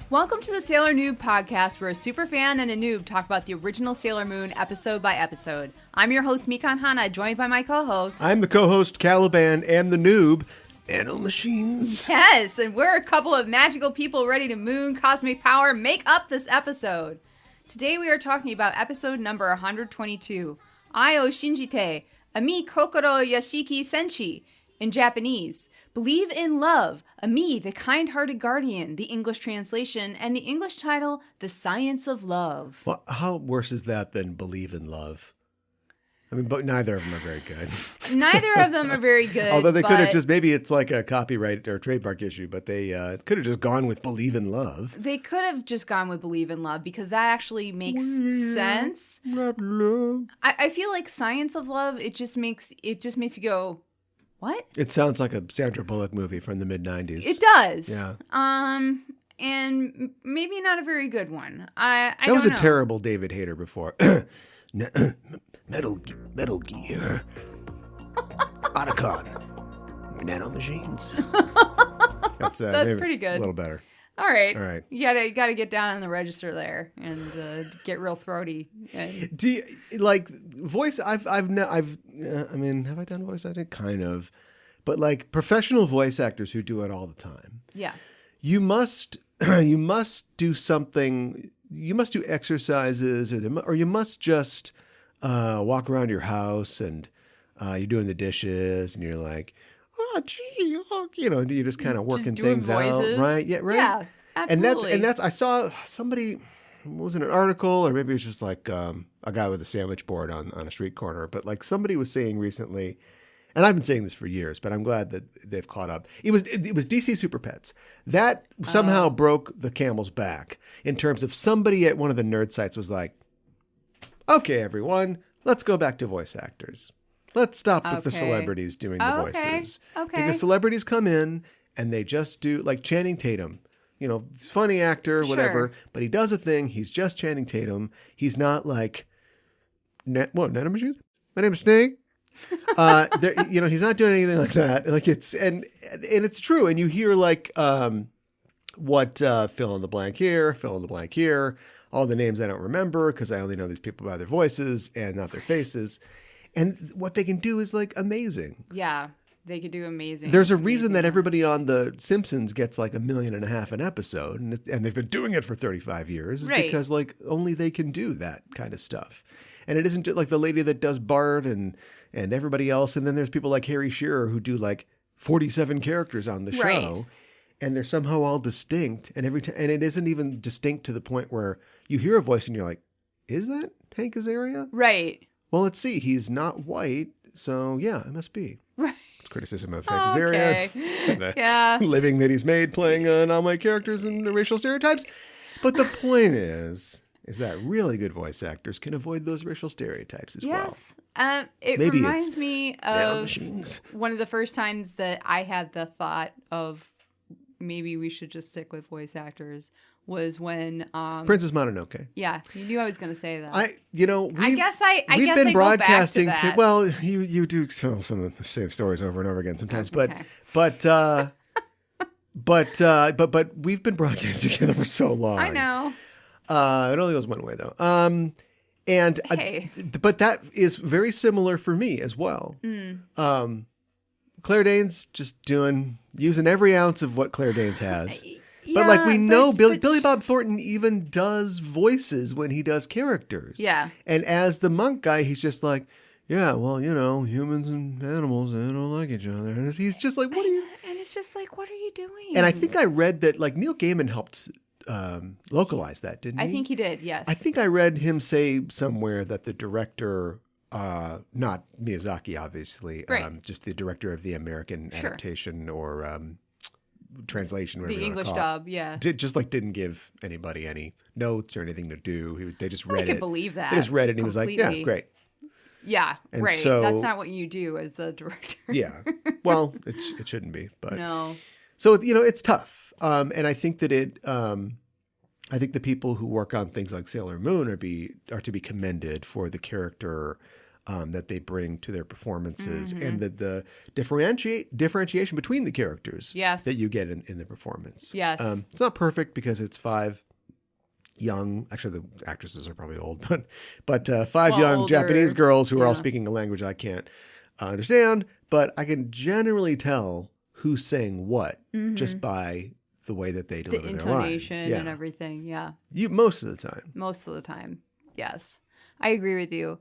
Welcome to the Sailor Noob podcast, where a superfan and a noob talk about the original Sailor Moon episode by episode. I'm your host, Mikan Hana, joined by my co-host. I'm the co-host, Caliban, and the noob, NANOMACHINES. Yes, and we're a couple of magical people ready to moon cosmic power make up this episode. Today we are talking about episode number 122, Ai o Shinjite, Ami Kokoro Yashiki Senshi. In Japanese, Believe in Love, Ami, the Kindhearted Guardian, the English translation, and the English title, The Science of Love. Well, how worse is that than Believe in Love? I mean, but neither of them are very good. Neither of them are very good. Although they could have just, maybe it's like a copyright or trademark issue, but they could have just gone with Believe in Love. They could have just gone with Believe in Love because that actually makes sense. I feel like Science of Love, it just makes you go, what? It sounds like a Sandra Bullock movie from the mid-90s. It does. Yeah. And maybe not a very good one. I That was don't a know. terrible David Hayter before. Metal Gear. Otacon. NANOMACHINES. That's pretty good. A little better. All right. All right. You gotta get down on the register there and get real throaty. Do you, like voice? I mean, have I done voice acting? Kind of, but like professional voice actors who do it all the time. Yeah. You must do something. You must do exercises, or you must just walk around your house and you're doing the dishes and you're like, oh, gee, oh, you're just kind of working things voices. out, right? Yeah, right. Yeah, absolutely. And that's. I saw somebody. Was it an article, or maybe it was just like a guy with a sandwich board on a street corner? But like somebody was saying recently, and I've been saying this for years, but I'm glad that they've caught up. It was DC Super Pets that somehow broke the camel's back in terms of somebody at one of the nerd sites was like, "Okay, everyone, let's go back to voice actors. Let's stop with the celebrities doing the voices. Okay. Because celebrities come in and they just do, like Channing Tatum. Funny actor, whatever, Sure. but he does a thing. He's just Channing Tatum. He's not like, NANOMACHINES? My name is Snake. He's not doing anything like that. Like and it's true. And you hear like what fill in the blank here, fill in the blank here, all the names I don't remember because I only know these people by their voices and not their faces. And what they can do is like amazing. Yeah, they could do amazing. There's a reason that everybody on The Simpsons gets like $1.5 million an episode, and they've been doing it for 35 years. It's because like only they can do that kind of stuff. And it isn't just like the lady that does Bart and everybody else. And then there's people like Harry Shearer who do like 47 characters on the show. Right. And they're somehow all distinct. And and it isn't even distinct to the point where you hear a voice and you're like, is that Hank Azaria? Right. Well, let's see. He's not white, so yeah, it must be. Right. It's criticism of Hank Azaria. Okay. Yeah. Living that he's made playing non-white characters and racial stereotypes. But the point is that really good voice actors can avoid those racial stereotypes as well. Yes. It Maybe reminds me of NANOMACHINES. one of the first times that I had the thought of maybe we should just stick with voice actors was when Princess Mononoke. Yeah, you knew I was going to say that. I We've been broadcasting go back to that. well, you do tell some of the same stories over and over again sometimes, Okay. but we've been broadcasting together for so long. I know. It only goes one way though. But that is very similar for me as well. Claire Danes just using every ounce of what Claire Danes has. But like we know, Billy Bob Thornton even does voices when he does characters. Yeah. And as the monk guy, he's just like, yeah, well, humans and animals, they don't like each other. And he's just like, what are you? And it's just like, what are you doing? And I think I read that like Neil Gaiman helped localize that, didn't he? I think he did, yes. I think I read him say somewhere that the director, not Miyazaki, obviously, right. Just the director of the American adaptation or translation, whatever the you want to English call dub, yeah. Didn't give anybody any notes or anything to do. They just read it. I could believe that. They just read it and he was like, yeah, great. Yeah, And right. so, That's not what you do as the director. yeah. Well, it shouldn't be, but No. so it's tough. And I think that I think the people who work on things like Sailor Moon are to be commended for the character that they bring to their performances, and the differentiation between the characters that you get in the performance. Yes. It's not perfect because it's 5 young, actually the actresses are probably old, but 5 young older, Japanese girls who are all speaking a language I can't understand, but I can generally tell who's saying what just by the way that they deliver the their lines. intonation and everything. Yeah. Most of the time. Most of the time. Yes. I agree with you.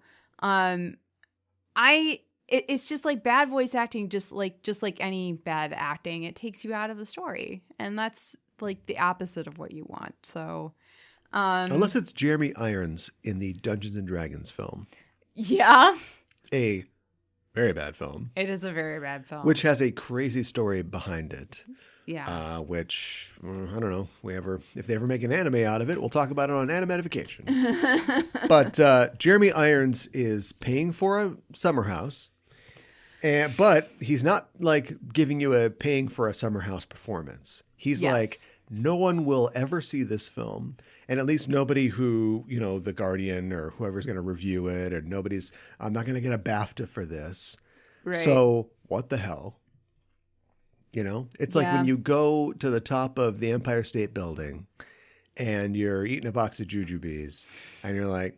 It's just like bad voice acting, just like any bad acting, it takes you out of the story. And that's like the opposite of what you want. So, unless it's Jeremy Irons in the Dungeons and Dragons film. Yeah. A very bad film. It is a very bad film. Which has a crazy story behind it. Yeah. Which, I don't know, if they ever make an anime out of it, we'll talk about it on Animedification. But Jeremy Irons is paying for a summer house, but he's not like giving you paying for a summer house performance. He's like, no one will ever see this film, and at least nobody who, The Guardian or whoever's going to review it, or I'm not going to get a BAFTA for this. Right. So what the hell? It's like when you go to the top of the Empire State Building and you're eating a box of jujubes and you're like,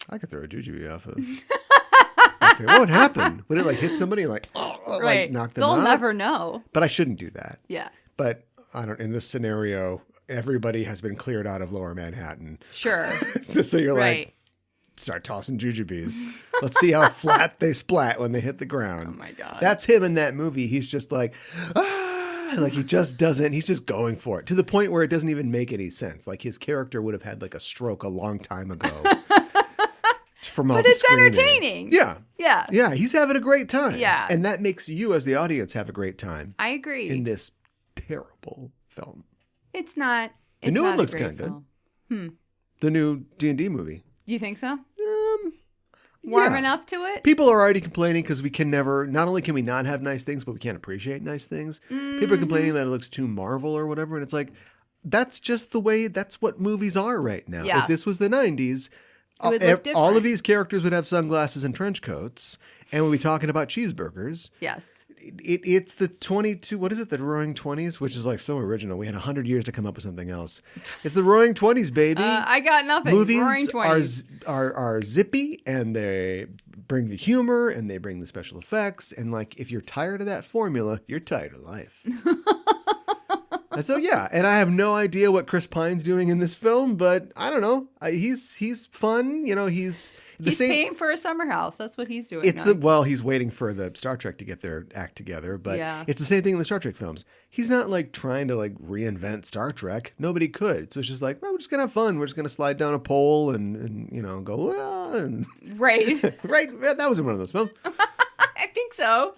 I could throw a jujube off of. Okay, what would happen? Would it hit somebody like knock them out? They'll never know. But I shouldn't do that. Yeah. But in this scenario, everybody has been cleared out of Lower Manhattan. Sure. So you're like, start tossing jujubes. Let's see how flat they splat when they hit the ground. Oh my God. That's him in that movie. He's just like, he just doesn't, he's just going for it to the point where it doesn't even make any sense. Like his character would have had like a stroke a long time ago. From all but the it's screaming. Entertaining. Yeah. Yeah. Yeah. He's having a great time. Yeah. And that makes you as the audience have a great time. I agree. In this terrible film. It's not. The new one looks kind of good. The new D&D movie. You think so? Warming up to it? People are already complaining because we can never, not only can we not have nice things, but we can't appreciate nice things. People are complaining that it looks too Marvel or whatever. And it's like, that's just the way, that's what movies are right now. Yeah. If this was the 90s, it would look different. All of these characters would have sunglasses and trench coats and we'll be talking about cheeseburgers. Yes. It's the 22, what is it? The Roaring 20s, which is like so original. We had 100 years to come up with something else. It's the Roaring 20s, baby. I got nothing. Movies Roaring 20s. are zippy and they bring the humor and they bring the special effects. And like, if you're tired of that formula, you're tired of life. And so, and I have no idea what Chris Pine's doing in this film, but I don't know. He's fun. He's paying for a summer house. That's what he's doing. He's waiting for the Star Trek to get their act together, but it's the same thing in the Star Trek films. He's not like trying to like reinvent Star Trek. Nobody could. So it's just like, well, we're just gonna have fun. We're just gonna slide down a pole and go, well, and right. Right. That wasn't one of those films. I think so.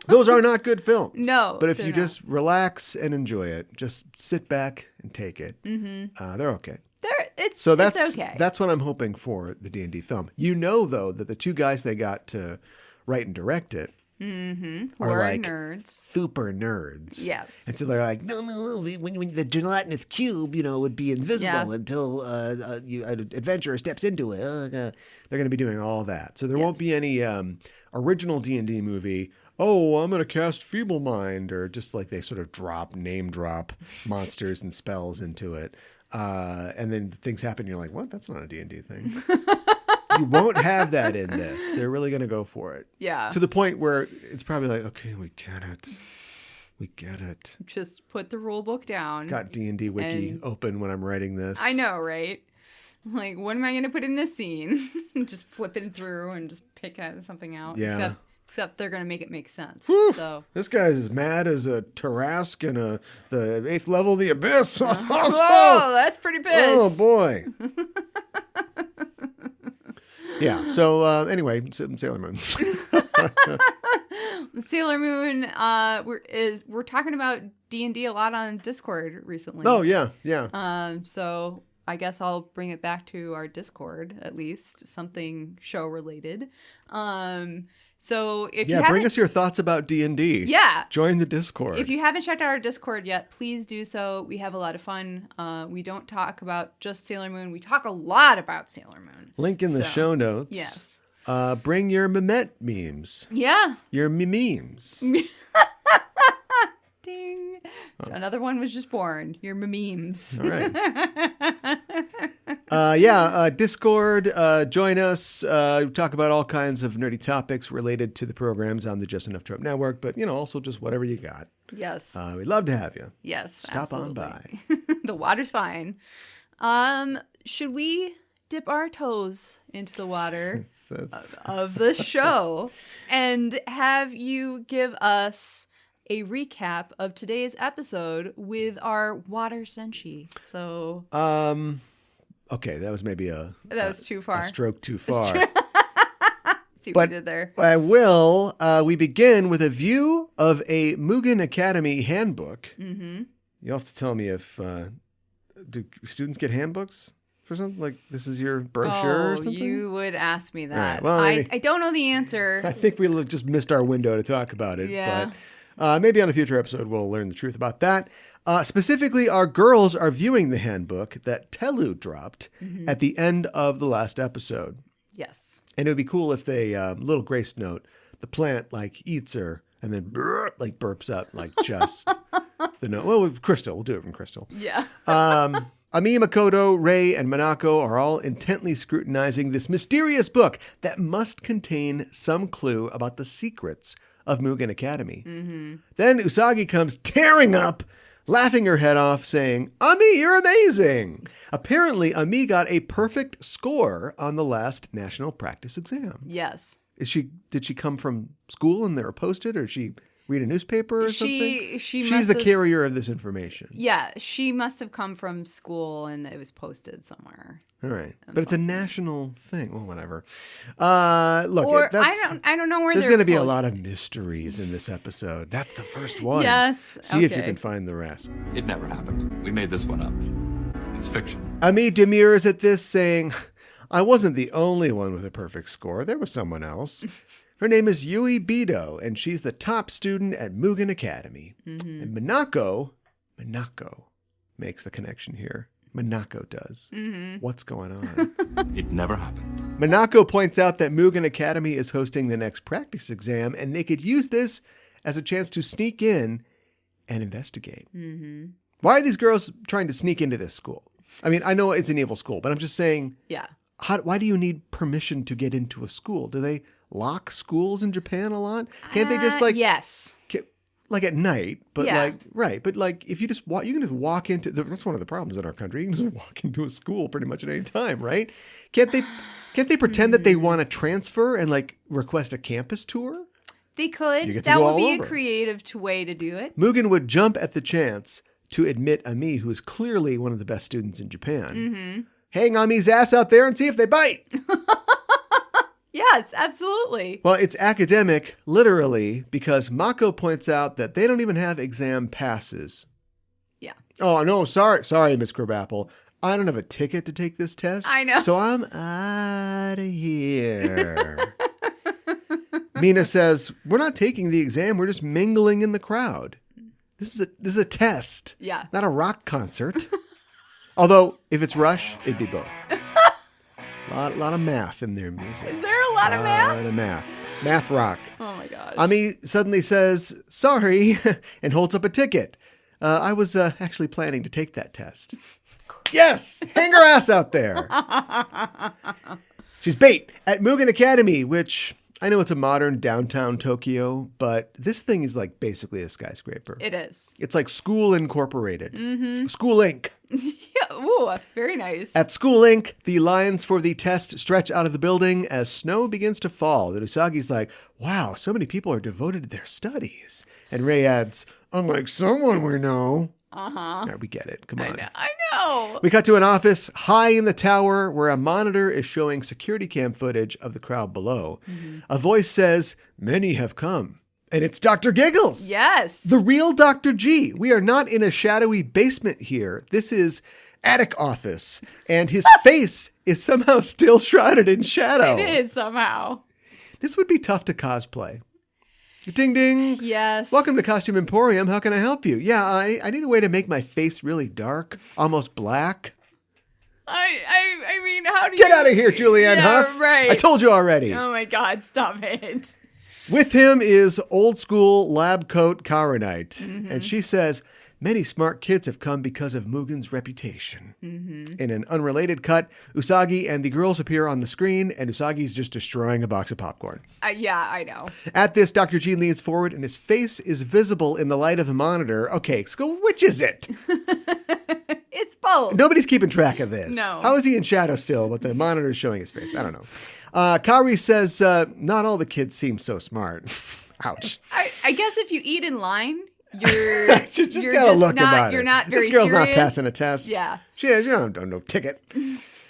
Those are not good films. No. But if you just relax and enjoy it, just sit back and take it. They're okay. It's okay. That's what I'm hoping for the D&D film. Though, that the two guys they got to write and direct it are like nerds. Super nerds. Yes. And so they're like, no. When the gelatinous cube, would be invisible until an adventurer steps into it. They're going to be doing all that. So there won't be any original D&D movie. Oh, I'm going to cast Feeble Mind, or just like they sort of name drop monsters and spells into it. And then things happen. You're like, what? That's not a D&D thing. You won't have that in this. They're really going to go for it. Yeah. To the point where it's probably like, okay, we get it. Just put the rule book down. Got D&D Wiki open when I'm writing this. I know, right? Like, what am I going to put in this scene? Just flipping through and just pick something out. Yeah. Except they're going to make it make sense. Whew, so this guy's as mad as a Tarask in the 8th level of the Abyss. Whoa, that's pretty pissed. Oh, boy. Yeah. So anyway, Sailor Moon. Sailor Moon. We're talking about D&D a lot on Discord recently. Oh yeah. So I guess I'll bring it back to our Discord, at least something show related. So if you bring us your thoughts about D&D. Yeah. Join the Discord. If you haven't checked out our Discord yet, please do so. We have a lot of fun. We don't talk about just Sailor Moon. We talk a lot about Sailor Moon. Link in the show notes. Yes. Bring your memes. Yeah. Your memes. Ding. Oh. Another one was just born. Your memes. All right. Discord. Join us. Talk about all kinds of nerdy topics related to the programs on the Just Enough Trope Network, but, also just whatever you got. Yes. We'd love to have you. Yes. Stop absolutely. on by. The water's fine. Should we dip our toes into the water of the show and have you give us a recap of today's episode with our water senshi? So, okay, that was maybe that was too far. A stroke too far. See what we did there. I will. We begin with a view of a Mugen Academy handbook. Mm-hmm. You'll have to tell me if do students get handbooks for something like this is your brochure or something? You would ask me that. Right, well, I don't know the answer. I think we just missed our window to talk about it. Yeah. But maybe on a future episode we'll learn the truth about that. Specifically, our girls are viewing the handbook that Telu dropped at the end of the last episode. Yes. And it would be cool if they, little grace note, the plant eats her and then burps up just the note. Well, with Crystal, we'll do it from Crystal. Yeah. Ami, Makoto, Rei, and Manako are all intently scrutinizing this mysterious book that must contain some clue about the secrets of Mugen Academy. Mm-hmm. Then Usagi comes tearing up, laughing her head off, saying, "Ami, you're amazing!" Apparently, Ami got a perfect score on the last national practice exam. Yes. Did she come from school and they were posted, or did she read a newspaper or something? She's the carrier of this information. Yeah, she must have come from school and it was posted somewhere. All right, but it's a national thing. Well, whatever. Look, I don't know where there's going to be a lot of mysteries in this episode. That's the first one. Yes. See if you can find the rest. It never happened. We made this one up. It's fiction. Ami demurs at this, saying, "I wasn't the only one with a perfect score. There was someone else. Her name is Yui Bido, and she's the top student at Mugen Academy." Mm-hmm. And Manako makes the connection here. Manako does. Mm-hmm. What's going on? It never happened. Manako points out that Mugen Academy is hosting the next practice exam, and they could use this as a chance to sneak in and investigate. Mm-hmm. Why are these girls trying to sneak into this school? I mean, I know it's an evil school, but I'm just saying, yeah. Why do you need permission to get into a school? Do they lock schools in Japan a lot? Can't they just yes. At night, but yeah. If you just walk, you can just walk into, that's one of the problems in our country. You can just walk into a school pretty much at any time, right? Can't they pretend that they want to transfer and request a campus tour? They could. That would be a creative way to do it. Mugen would jump at the chance to admit Ami, who is clearly one of the best students in Japan. Mm-hmm. Hang Ami's ass out there and see if they bite. Yes, absolutely. Well, it's academic, literally, because Mako points out that they don't even have exam passes. Yeah. Oh, no, sorry, Miss Crabapple. I don't have a ticket to take this test. I know. So I'm out of here. Mina says, "We're not taking the exam. We're just mingling in the crowd. This is a test. Yeah. Not a rock concert." Although, if it's Rush, it'd be both. A lot of math in their music. Is there a lot of math? A lot of math. Math rock. Oh my gosh. Ami suddenly says, "Sorry," and holds up a ticket. I was actually planning to take that test. Yes! Hang her ass out there. She's bait at Mugen Academy, which I know it's a modern downtown Tokyo, but this thing is basically a skyscraper. It is. It's like School Incorporated. Mm-hmm. School Inc. Yeah. Ooh, very nice. At School Inc., the lines for the test stretch out of the building as snow begins to fall. And Usagi's like, "Wow, so many people are devoted to their studies." And Rei adds, "Unlike someone we know." Uh-huh. Right, we get it. Come on. I know. We cut to an office high in the tower where a monitor is showing security cam footage of the crowd below. Mm-hmm. A voice says, "Many have come." And it's Dr. Giggles. Yes. The real Dr. G. We are not in a shadowy basement here. This is attic office, and his face is somehow still shrouded in shadow. It is somehow. This would be tough to cosplay. Ding, ding. Yes. Welcome to Costume Emporium. How can I help you? Yeah, I need a way to make my face really dark, almost black. I mean, how do Get you... out of here, Julianne Hough. Right. I told you already. Oh my God, stop it. With him is old school lab coat Kara Knight. And she says, many smart kids have come because of Mugen's reputation. In an unrelated cut, Usagi and the girls appear on the screen, and Usagi's just destroying a box of popcorn. Yeah, I know. At this, Dr. G leans forward, and his face is visible in the light of the monitor. Okay, so which is it? It's both. Nobody's keeping track of this. No. How is he in shadow still, but the monitor's showing his face? I don't know. Kaori says, not all the kids seem so smart. Ouch. I guess if you eat in line, you're just you're gotta just look not about you're her. not very This girl's serious. not passing a test. Yeah. She has no ticket.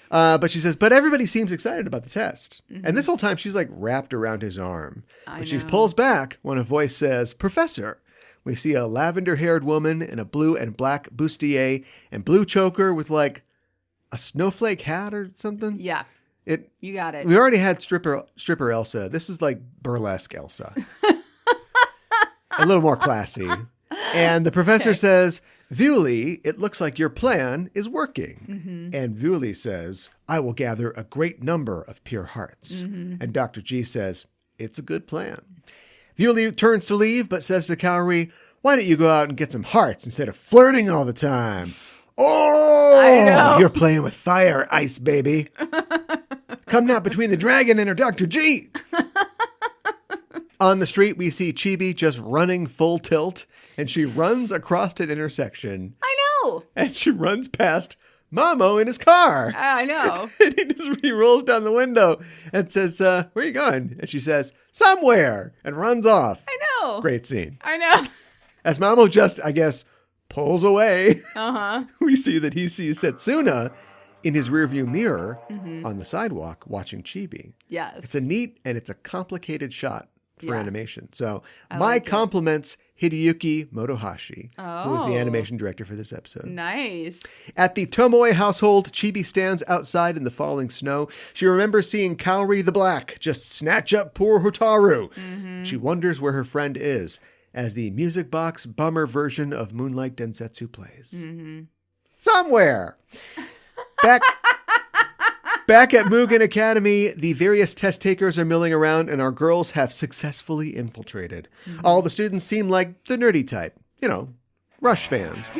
But she says, but everybody seems excited about the test. And this whole time she's like wrapped around his arm. When she pulls back, when a voice says, Professor, we see a lavender-haired woman in a blue and black bustier and blue choker with like a snowflake hat or something. Yeah. You got it. We already had stripper Elsa. This is like burlesque Elsa. A little more classy. And the professor says, Vuli, it looks like your plan is working. And Vuli says, I will gather a great number of pure hearts. And Dr. G says, it's a good plan. Vuli turns to leave, but says to Kaori, why don't you go out and get some hearts instead of flirting all the time? Oh, I know. You're playing with fire, ice baby. Come not between the dragon and her Dr. G. On the street, we see Chibi just running full tilt, and she runs across an intersection. I know. And she runs past Mamo in his car. I know. And he rolls down the window and says, where are you going? And she says, somewhere, and runs off. I know. Great scene. I know. As Mamo just, I guess, pulls away, Uh-huh. we see that he sees Setsuna in his rearview mirror on the sidewalk watching Chibi. Yes. It's a neat and it's a complicated shot for animation. So my like it. compliments, Hideyuki Motohashi, who was the Oh. animation director for this episode. Nice. At the Tomoe household, Chibi stands outside in the falling snow. She remembers seeing Kaori the Black just snatch up poor Hotaru. She wonders where her friend is as the music box bummer version of Moonlight Densetsu plays. Somewhere. Back at Mugen Academy, the various test takers are milling around and our girls have successfully infiltrated. All the students seem like the nerdy type, Rush fans.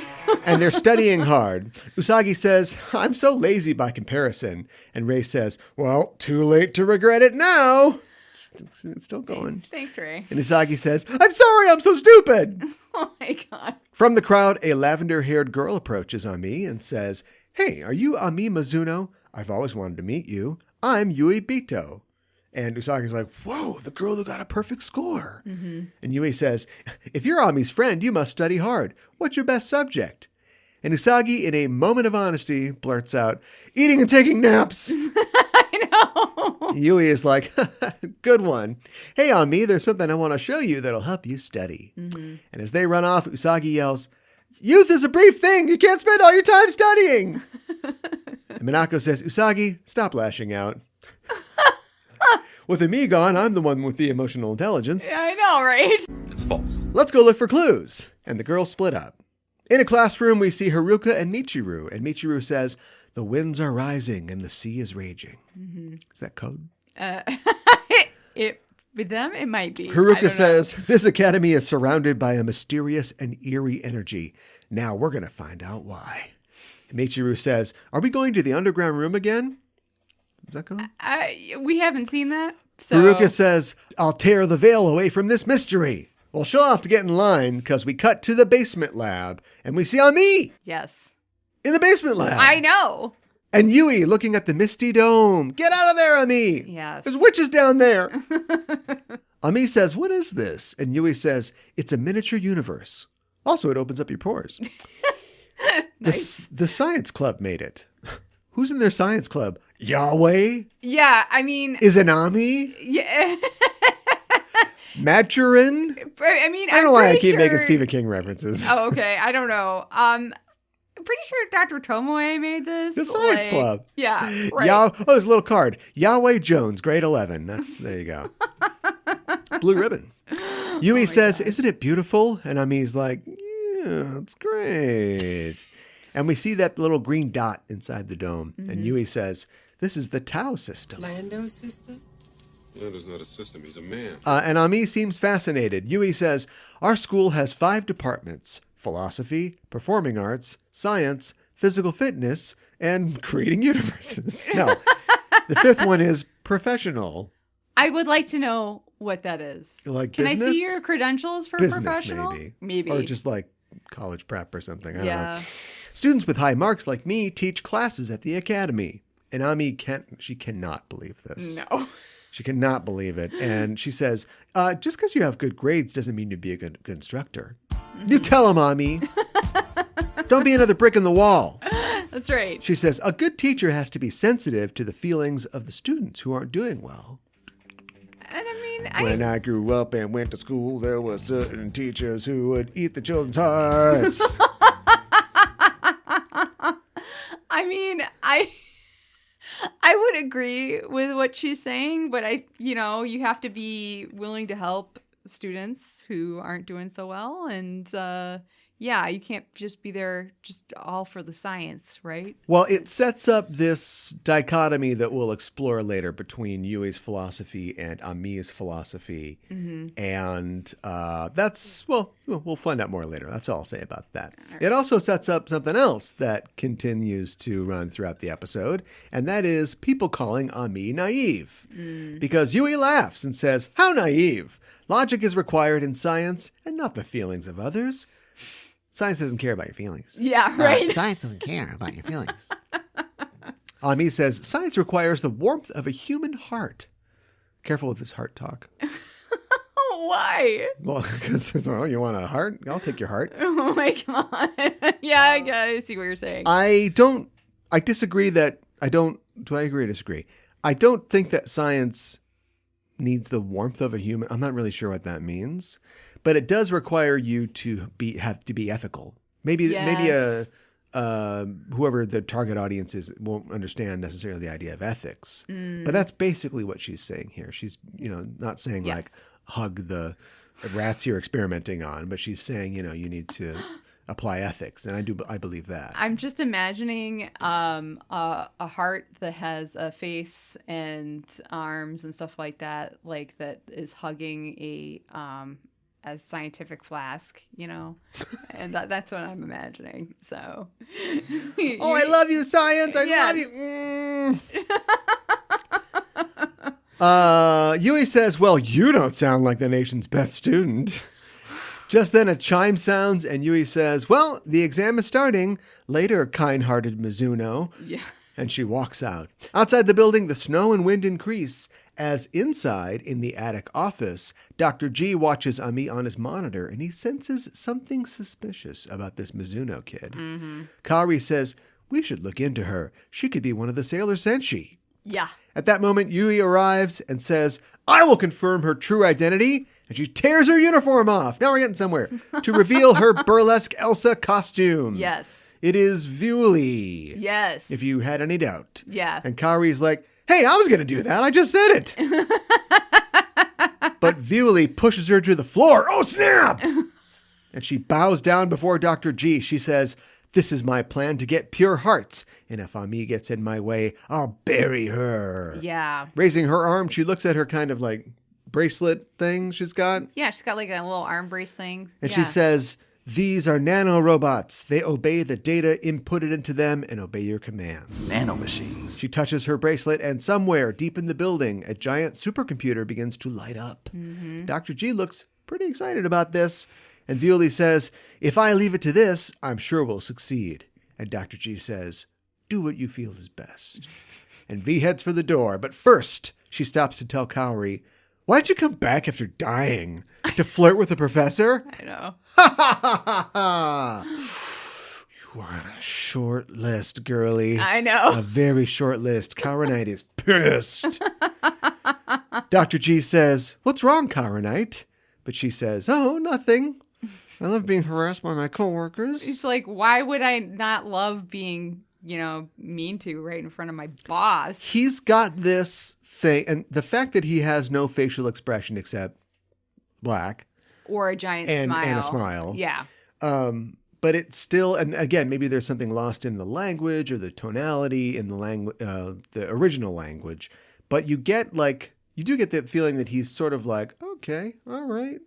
And they're studying hard. Usagi says, I'm so lazy by comparison. And Ray says, well, too late to regret it now. It's still going. Thanks, Ray. And Usagi says, I'm sorry, I'm so stupid. Oh my God. From the crowd, a lavender-haired girl approaches Ami and says, hey, are you Ami Mizuno? I've always wanted to meet you. I'm Yui Bito. And Usagi's like, whoa, the girl who got a perfect score. And Yui says, if you're Ami's friend, you must study hard. What's your best subject? And Usagi, in a moment of honesty, blurts out, eating and taking naps. I know. Yui is like, good one. Hey, Ami, there's something I want to show you that'll help you study. And as they run off, Usagi yells, youth is a brief thing. You can't spend all your time studying. And Minako says, Usagi, stop lashing out. With Ami gone, I'm the one with the emotional intelligence. Yeah, I know, right? It's false. Let's go look for clues. And the girls split up. In a classroom, we see Haruka and Michiru. And Michiru says, the winds are rising and the sea is raging. Is that code? With them, it might be. I Haruka don't says, this academy is surrounded by a mysterious and eerie energy. Now we're going to find out why. Michiru says, are we going to the underground room again? Is that code? We haven't seen that. So. Haruka says, I'll tear the veil away from this mystery. Well, she'll have to get in line because we cut to the basement lab and we see Ami Yes. in the basement lab. I know. And Yui looking at the misty dome. Get out of there, Ami. Yes. There's witches down there. Ami says, what is this? And Yui says, it's a miniature universe. Also, it opens up your pores. Nice. The science club made it. Who's in their science club? Yahweh? Yeah, I mean. Izanami? Yeah. Maturin? I mean, I don't know why I pretty keep sure... making Stephen King references. Oh, okay. I don't know. pretty sure Dr. Tomoe made this. The Science Club. Yeah, right. There's a little card. Yahweh Jones, grade 11. There you go. Blue ribbon. Yui says, "Isn't it beautiful?" And Ami's like, "Yeah, it's great." And we see that little green dot inside the dome. And Yui says, "This is the Tau system." Lando system? Lando's not a system, he's a man. And Ami seems fascinated. Yui says, "Our school has 5 departments: philosophy, performing arts, science, physical fitness, and creating universes." No, the 5th one is professional. I would like to know what that is. Like Can business? I see your credentials for Business, professional? maybe. Or just like college prep or something. I don't Yeah. know. Students with high marks like me teach classes at the academy. And Ami cannot believe this. No. She cannot believe it. And she says, just because you have good grades doesn't mean you'd be a good instructor. You tell him, Ami. Don't be another brick in the wall. That's right. She says, a good teacher has to be sensitive to the feelings of the students who aren't doing well. And I mean, When I grew up and went to school, there were certain teachers who would eat the children's hearts. I would agree with what she's saying, but you have to be willing to help students who aren't doing so well. And you can't just be there just all for the science, right? Well, it sets up this dichotomy that we'll explore later between Yui's philosophy and Ami's philosophy. And we'll find out more later. That's all I'll say about that. It also sets up something else that continues to run throughout the episode, and that is people calling Ami naive. Because Yui laughs and says, "How naive? Logic is required in science and not the feelings of others. Science doesn't care about your feelings." Yeah, right. Science doesn't care about your feelings. Ami says, "Science requires the warmth of a human heart." Careful with this heart talk. Why? Well, because you want a heart? I'll take your heart. Oh my God. Yeah, I see what you're saying. I disagree that, do I agree or disagree? I don't think that science needs the warmth of a human. I'm not really sure what that means, but it does require you to have to be ethical. Maybe whoever the target audience is won't understand necessarily the idea of ethics, but that's basically what she's saying here. She's, not saying like hug the rats you're experimenting on, but she's saying, you need to apply ethics. And I believe that. I'm just imagining a heart that has a face and arms and stuff like that is hugging a scientific flask, and that's what I'm imagining. So, I love you, science. I love you. Yui says, "Well, you don't sound like the nation's best student." Just then a chime sounds and Yui says, "Well, the exam is starting. Later, kind-hearted Mizuno." Yeah. And she walks out. Outside the building, the snow and wind increase as inside, in the attic office, Dr. G watches Ami on his monitor and he senses something suspicious about this Mizuno kid. Kaori says, "We should look into her. She could be one of the Sailor Senshi." Yeah. At that moment, Yui arrives and says, "I will confirm her true identity." And she tears her uniform off. Now we're getting somewhere. To reveal her Burlesque Elsa costume. Yes. It is Viewly. Yes. If you had any doubt. Yeah. And Kaori's like, "Hey, I was going to do that. I just said it." But Viewly pushes her to the floor. Oh, snap! And she bows down before Dr. G. She says, "This is my plan to get pure hearts. And if Ami gets in my way, I'll bury her." Yeah. Raising her arm, she looks at her kind of like bracelet thing she's got. Yeah, she's got like a little arm brace thing. And she says, "These are nanorobots. They obey the data inputted into them and obey your commands." NANOMACHINES. She touches her bracelet and somewhere deep in the building, a giant supercomputer begins to light up. Dr. G looks pretty excited about this. And Viewly says, "If I leave it to this, I'm sure we'll succeed." And Dr. G says, "Do what you feel is best." And V heads for the door. But first, she stops to tell Kaori, "Why'd you come back after dying? To flirt with the professor?" I know. Ha ha ha ha! You are on a short list, girly. I know. A very short list. Kaorinite is pissed. Dr. G says, "What's wrong, Kaorinite?" But she says, "Oh, nothing." I love being harassed by my coworkers. It's like, why would I not love being, mean to right in front of my boss? He's got this thing, and the fact that he has no facial expression except black Or a giant smile. And a smile. Yeah. But it's still, and again, maybe there's something lost in the language or the tonality in the original language. But you do get that feeling that he's sort of like, okay, all right.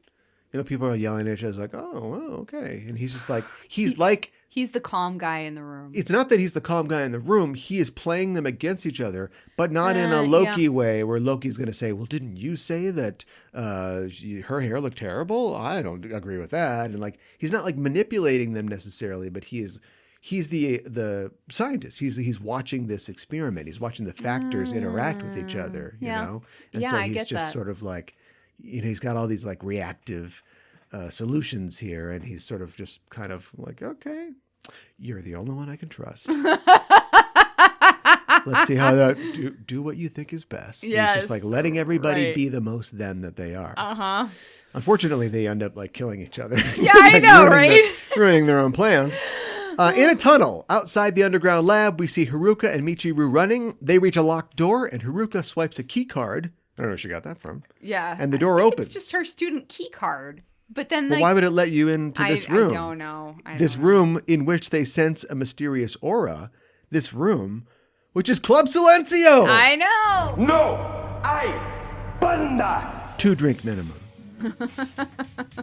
People are yelling at each other like, oh, well, okay. And he's just like, he's the calm guy in the room. It's not that he's the calm guy in the room. He is playing them against each other, but not in a Loki way where Loki's going to say, well, didn't you say that her hair looked terrible? I don't agree with that. And he's not manipulating them necessarily, but he's the scientist. He's watching this experiment. He's watching the factors interact with each other, you know? And so he's just sort of he's got all these reactive solutions here, and he's sort of just kind of like, okay, you're the only one I can trust. Let's see how that do what you think is best. Yes, he's just letting everybody be the most them that they are. Uh-huh. Unfortunately, they end up killing each other. Yeah, I know, right? Ruining their own plans. In a tunnel outside the underground lab, we see Haruka and Michiru running. They reach a locked door, and Haruka swipes a key card. I don't know where she got that from. Yeah. And the door opens. It's just her student key card. But then, why would it let you into this room? I don't know. Room in which they sense a mysterious aura. This room, which is Club Silencio. I know. No, banda. 2 drink minimum.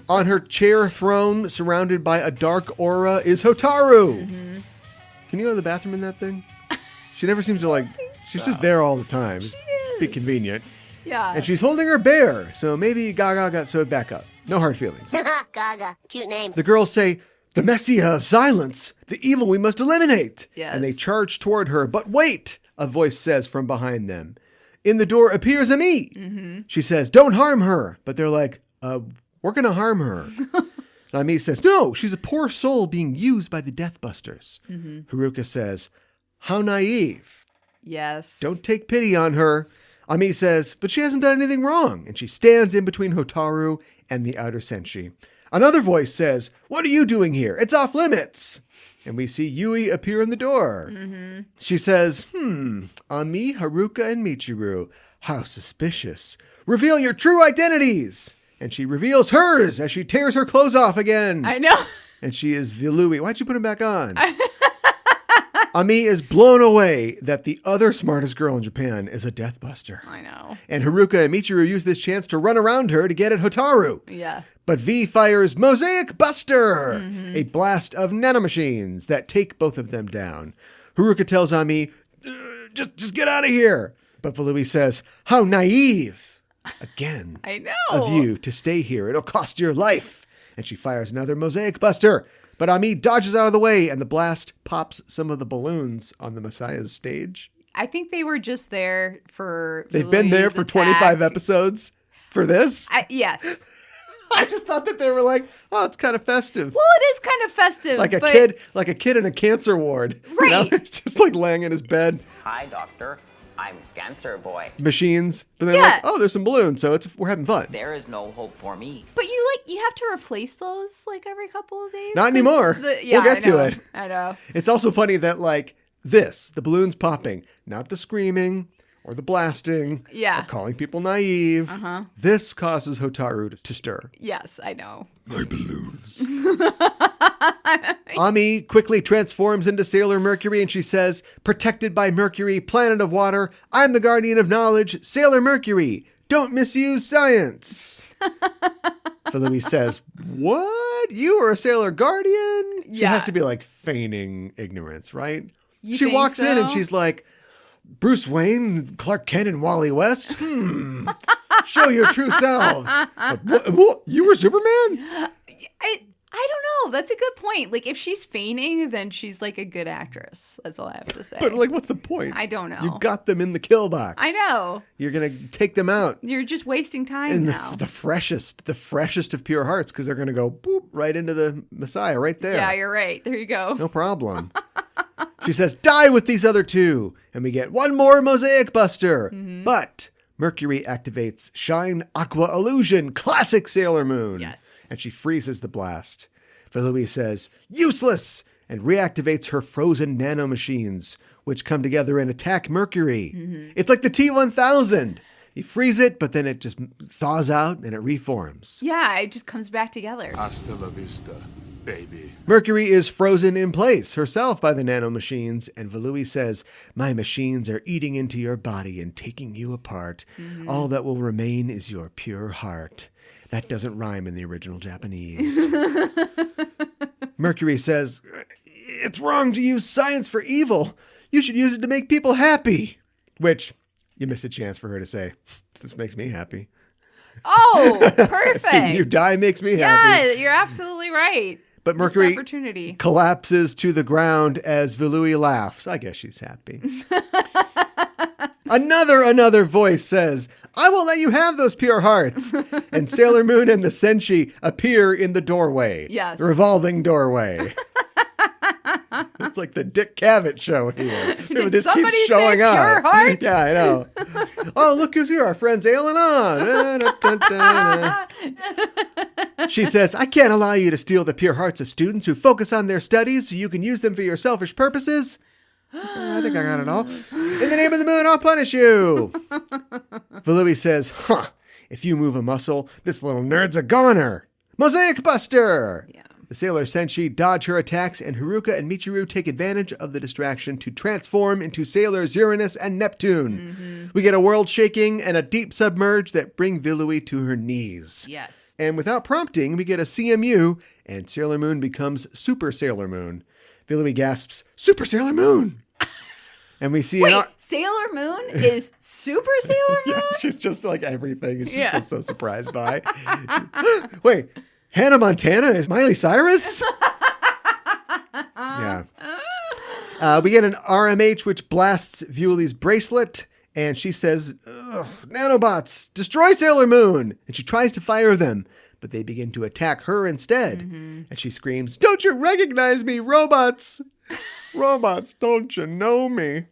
On her chair throne, surrounded by a dark aura, is Hotaru. Mm-hmm. Can you go to the bathroom in that thing? She never seems to She's just there all the time. It's be convenient. Yeah. And she's holding her bear, so maybe Gaga got sewed back up. No hard feelings. Gaga, cute name. The girls say, the Messiah of silence, the evil we must eliminate. Yes. And they charge toward her. But wait, a voice says from behind them. In the door appears Ami. Mm-hmm. She says, don't harm her. But they're like, we're going to harm her. And Ami says, no, she's a poor soul being used by the Deathbusters. Mm-hmm. Haruka says, how naive. Yes. Don't take pity on her. Ami says, but she hasn't done anything wrong. And she stands in between Hotaru and the outer Senshi. Another voice says, what are you doing here? It's off limits. And we see Yui appear in the door. Mm-hmm. She says, Ami, Haruka, and Michiru. How suspicious. Reveal your true identities. And she reveals hers as she tears her clothes off again. I know. And she is Vilui. Why'd you put him back on? Ami is blown away that the other smartest girl in Japan is a Deathbuster. I know. And Haruka and Michiru use this chance to run around her to get at Hotaru. Yeah. But V fires Mosaic Buster, a blast of nanomachines that take both of them down. Haruka tells Ami, just get out of here. But Vilui says, how naive. Again. I know. Of you to stay here. It'll cost your life. And she fires another Mosaic Buster. But Ami dodges out of the way, and the blast pops some of the balloons on the Messiah's stage. I think they were just there for... They've been there for 25 episodes for this? Yes. I just thought that they were like, oh, it's kind of festive. Well, it is kind of festive. Like a kid in a cancer ward. Right. It's just laying in his bed. Hi, doctor. I'm Cancer Boy. Machines. But then like, oh, there's some balloons, so we're having fun. There is no hope for me. But you have to replace those every couple of days? Not anymore. We'll get to it. I know. It's also funny that the balloons popping, not the screaming or the blasting. Yeah. Or calling people naive. Uh-huh. This causes Hotaru to stir. Yes, I know. My balloons. Ami quickly transforms into Sailor Mercury and she says, protected by Mercury, planet of water, I'm the guardian of knowledge, Sailor Mercury. Don't misuse science. Vilui says, what? You are a Sailor Guardian? She has to be feigning ignorance, right? She walks in and she's like, Bruce Wayne, Clark Kent, and Wally West? Show your true selves. What? You were Superman? I don't know. That's a good point. If she's feigning, then she's a good actress. That's all I have to say. But what's the point? I don't know. You've got them in the kill box. I know. You're going to take them out. You're just wasting time and now. The freshest of pure hearts, because they're going to go boop right into the Messiah right there. Yeah, you're right. There you go. No problem. She says, die with these other two. And we get one more Mosaic Buster. Mm-hmm. But Mercury activates Shine Aqua Illusion, classic Sailor Moon. Yes. And she freezes the blast. Vilui says, useless, and reactivates her frozen nanomachines, which come together and attack Mercury. Mm-hmm. It's like the T-1000. You freeze it, but then it just thaws out and it reforms. Yeah, it just comes back together. Hasta la vista, baby. Mercury is frozen in place herself by the nanomachines, and Vilui says, my machines are eating into your body and taking you apart. Mm-hmm. All that will remain is your pure heart. That doesn't rhyme in the original Japanese. Mercury says, it's wrong to use science for evil. You should use it to make people happy. Which, you missed a chance for her to say, this makes me happy. Oh, perfect. Seeing you die makes me happy. Yeah, you're absolutely right. But Mercury opportunity collapses to the ground as Vilui laughs. I guess she's happy. Another voice says, I won't let you have those pure hearts. And Sailor Moon and the Senshi appear in the doorway. Yes. The revolving doorway. It's like the Dick Cavett show here. Did this somebody keeps showing say up. pure hearts? Yeah, I know. Oh, look who's here. Our friend's ailing on. She says, I can't allow you to steal the pure hearts of students who focus on their studies so you can use them for your selfish purposes. I think I got it all. In the name of the moon, I'll punish you. Vilui says, if you move a muscle, this little nerd's a goner. Mosaic Buster! Yeah. The Sailor Senshi dodge her attacks, and Haruka and Michiru take advantage of the distraction to transform into Sailors Uranus and Neptune. Mm-hmm. We get a world shaking and a deep submerge that bring Vilui to her knees. Yes. And without prompting, we get a CMU, and Sailor Moon becomes Super Sailor Moon. Vilui gasps, Super Sailor Moon! And we see Sailor Moon is Super Sailor Moon? Yeah, she's just like everything. She's just so surprised by. Wait, Hannah Montana is Miley Cyrus? Yeah. We get an RMH which blasts Viuli's bracelet, and she says, nanobots, destroy Sailor Moon! And she tries to fire them, but they begin to attack her instead. Mm-hmm. And she screams, don't you recognize me, robots? Robots, don't you know me?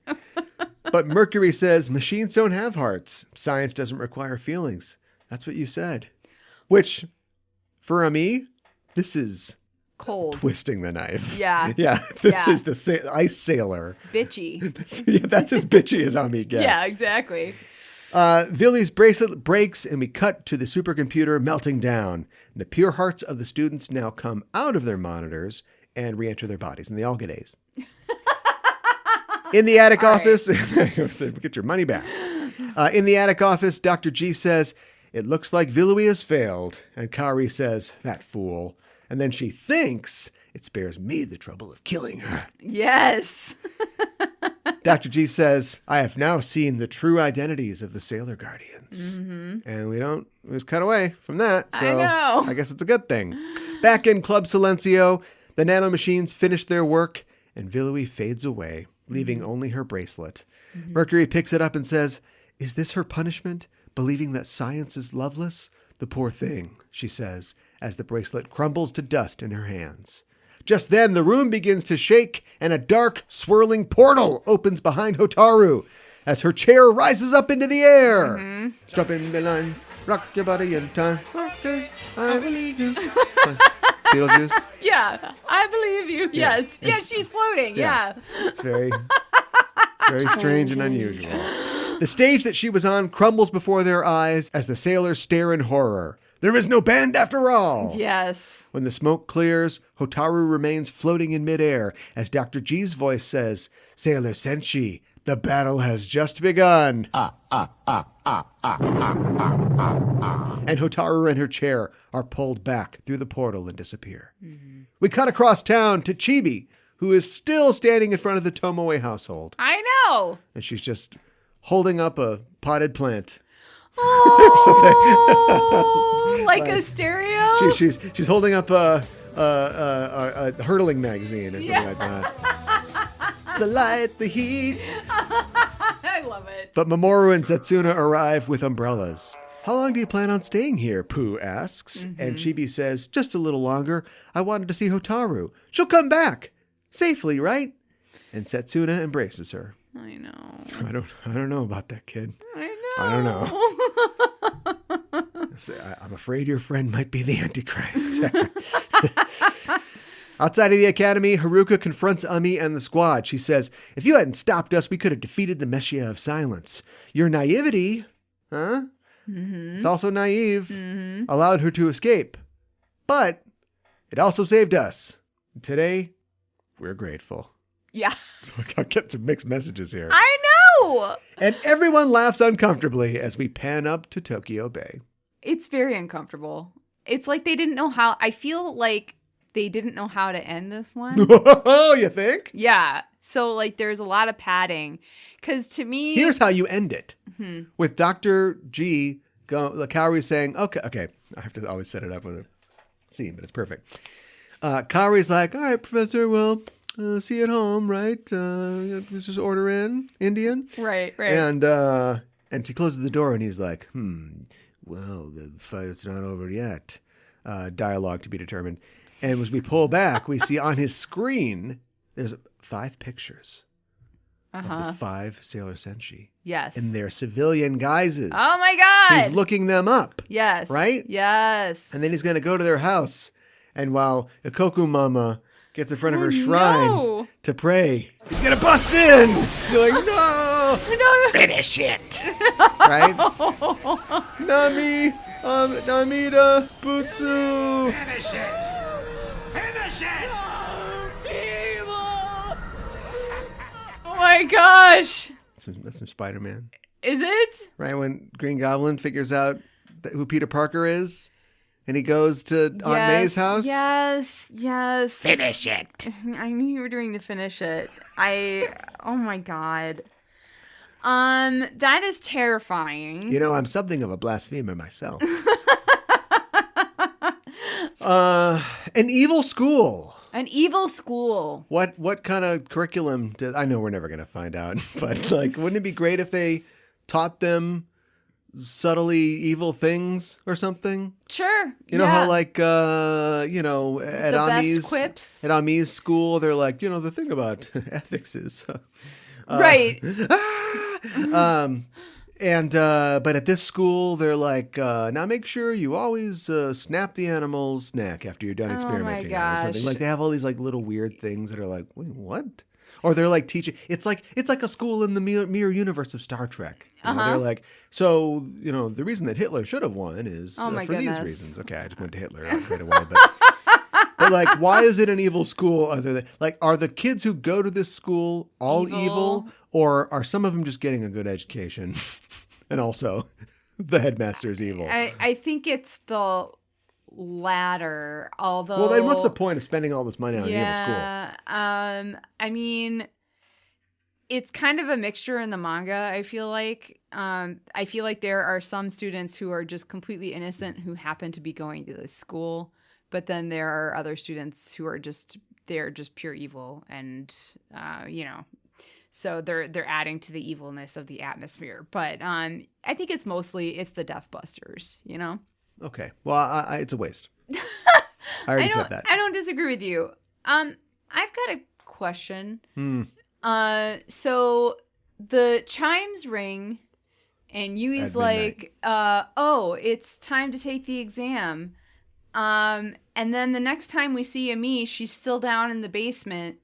But Mercury says, machines don't have hearts. Science doesn't require feelings. That's what you said. Which, for me, this is cold. Twisting the knife. Yeah. Yeah. This is the ice sailor. Bitchy. Yeah, that's as bitchy as Ami gets. Yeah, exactly. Villi's bracelet breaks, and we cut to the supercomputer melting down. And the pure hearts of the students now come out of their monitors and re-enter their bodies, and they all get A's. In the attic office, get your money back. In the attic office, Dr. G says, it looks like Vilui has failed. And Kari says, that fool. And then she thinks it spares me the trouble of killing her. Yes. Dr. G says, I have now seen the true identities of the Sailor Guardians. Mm-hmm. And we just cut away from that. So I know. I guess it's a good thing. Back in Club Silencio, the nanomachines finish their work, and Vilui fades away, leaving only her bracelet. Mm-hmm. Mercury picks it up and says, is this her punishment? Believing that science is loveless? The poor thing, she says, as the bracelet crumbles to dust in her hands. Just then, the room begins to shake, and a dark, swirling portal opens behind Hotaru as her chair rises up into the air. Mm-hmm. Jump in the line, rock your body in time. Okay, I believe you. Beetlejuice? Yeah, I believe you. Yeah, yes. Yes, she's floating. Yeah. It's very strange and unusual. The stage that she was on crumbles before their eyes as the sailors stare in horror. There is no band after all. Yes. When the smoke clears, Hotaru remains floating in midair as Dr. G's voice says, Sailor Senshi, the battle has just begun. And Hotaru and her chair are pulled back through the portal and disappear. Mm-hmm. We cut across town to Chibi, who is still standing in front of the Tomoe household. I know. And she's just holding up a potted plant. Oh, like a stereo? She's holding up a hurtling magazine or something like that. The light, the heat. I love it. But Mamoru and Setsuna arrive with umbrellas. How long do you plan on staying here? Pooh asks. Mm-hmm. And Chibi says, just a little longer. I wanted to see Hotaru. She'll come back. Safely, right? And Setsuna embraces her. I know. I don't know about that kid. I know. I don't know. I'm afraid your friend might be the Antichrist. Outside of the academy, Haruka confronts Ami and the squad. She says, if you hadn't stopped us, we could have defeated the Messiah of Silence. Your naivety, huh? Mm-hmm. It's also naive, allowed her to escape. But it also saved us. Today, we're grateful. Yeah. So I'll get some mixed messages here. I know. And everyone laughs uncomfortably as we pan up to Tokyo Bay. It's very uncomfortable. It's like they didn't know how. I feel like they didn't know how to end this one. Oh, you think? Yeah. So, like, there's a lot of padding. Because to me... Here's how you end it. Mm-hmm. With Dr. G, Kaori's saying, okay. I have to always set it up with a scene, but it's perfect. Kaori's like, all right, Professor, well, see you at home, right? Let's just order in Indian. Right. And she closes the door and he's like, well, the fight's not over yet. Dialogue to be determined. And as we pull back, we see on his screen, there's 5 pictures of the 5 Sailor Senshi. Yes. In their civilian guises. Oh my God. He's looking them up. Yes. Right? Yes. And then he's going to go to their house. And while Ikoku Mama gets in front of her shrine to pray, he's going to bust in. You're like, no. Finish it. Right? Nami, Namida, Butsu. Finish it. Finish it. Oh my gosh. That's some Spider-Man. Is it? Right, when Green Goblin figures out who Peter Parker is, and he goes to Aunt May's house. Yes. Finish it. I knew you were doing the finish it. Oh my God. That is terrifying. You know, I'm something of a blasphemer myself. An evil school. An evil school. What kind of curriculum I know we're never going to find out, but like, wouldn't it be great if they taught them subtly evil things or something? Sure. You know how like, at Ami's school, they're like, the thing about ethics is... right. But at this school, they're like, now make sure you always snap the animal's neck after you're done experimenting on it or something. Like they have all these like little weird things that are like, wait, what? Or they're like teaching. It's like a school in the mirror universe of Star Trek. They're like, so the reason that Hitler should have won is for these reasons. Okay, I just went to Hitler right away, but like, why is it an evil school? Other than like, are the kids who go to this school all evil, or are some of them just getting a good education, and also the headmaster is evil? I think it's the latter. Although, well, then what's the point of spending all this money on an evil school? I mean, it's kind of a mixture in the manga. I feel like there are some students who are just completely innocent who happen to be going to this school. But then there are other students who are just pure evil, and so they're adding to the evilness of the atmosphere. But I think it's the Death Busters, Okay, well, it's a waste. I already said that. I don't disagree with you. I've got a question. So the chimes ring, and Yui's like, it's time to take the exam. And then the next time we see Ami, she's still down in the basement,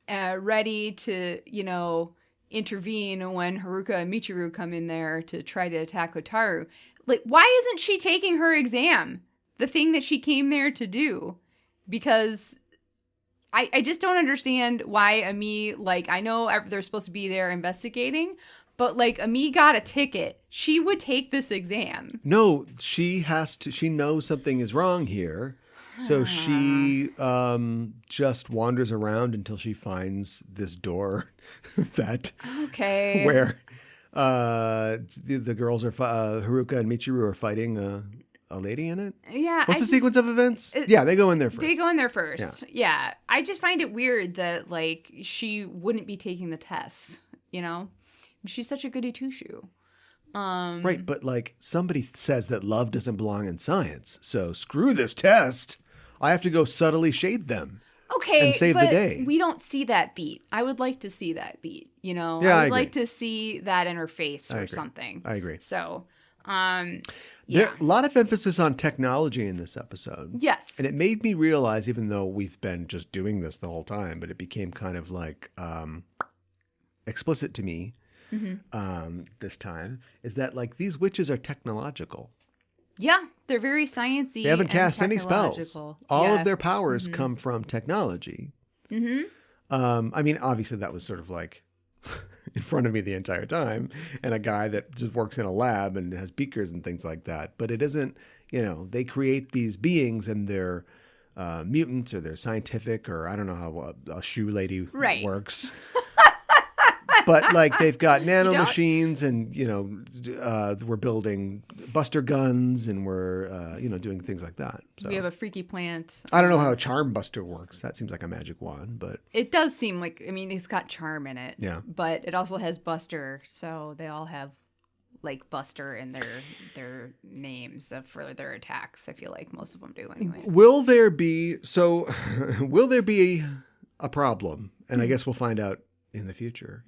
ready to, intervene when Haruka and Michiru come in there to try to attack Hotaru. Like, why isn't she taking her exam? The thing that she came there to do? Because I just don't understand why Ami, like, I know they're supposed to be there investigating, but, like, Ami got a ticket. She would take this exam. No, she knows something is wrong here. So she just wanders around until she finds this door where the girls are, Haruka and Michiru are fighting a lady in it. Yeah. What's the sequence of events? They go in there first. They go in there first. Yeah. I just find it weird that, like, she wouldn't be taking the test, She's such a goody two-shoe. Right, but like somebody says that love doesn't belong in science, so screw this test. I have to go subtly shade them. Okay, and save but the day. we don't see that beat. I would like to see that beat. You know, Yeah, I I would agree. like to see that interface I or agree. something. I agree. So, There, yeah. a lot of emphasis on technology in this episode. Yes. And it made me realize, even though we've been just doing this the whole time, but it became kind of like explicit to me this time, is that like these witches are technological. Yeah, they're very sciencey. They haven't and cast any spells. technological. All Yeah. of their powers come from technology. I mean, obviously that was sort of like in front of me the entire time, and a guy that just works in a lab and has beakers and things like that. But it isn't, you know, they create these beings and they're mutants or they're scientific, or I don't know how a shoe lady works. But like they've got nanomachines and, you know, we're building buster guns and we're, you know, doing things like that. So We have a freaky plant. I don't know how a charm buster works. That seems like a magic wand, but It does seem like, I mean, it's got charm in it. Yeah. But it also has Buster, so they all have like Buster in their names for their attacks. I feel like most of them do anyways. will there be a problem? And I guess we'll find out in the future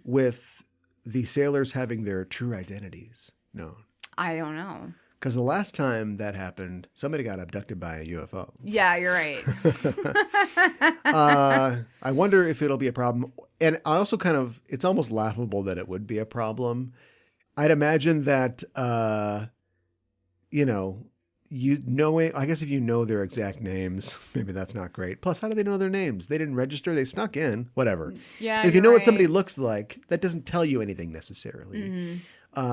with the sailors having their true identities known. I don't know. Because the last time that happened, somebody got abducted by a UFO. Yeah, you're right. I wonder if it'll be a problem. And I also it's almost laughable that it would be a problem. I'd imagine that, you know, I guess if you know their exact names, maybe that's not great. Plus, how do they know their names? They didn't register. They snuck in. Whatever. Yeah. If you you're know what right. somebody looks like, that doesn't tell you anything necessarily.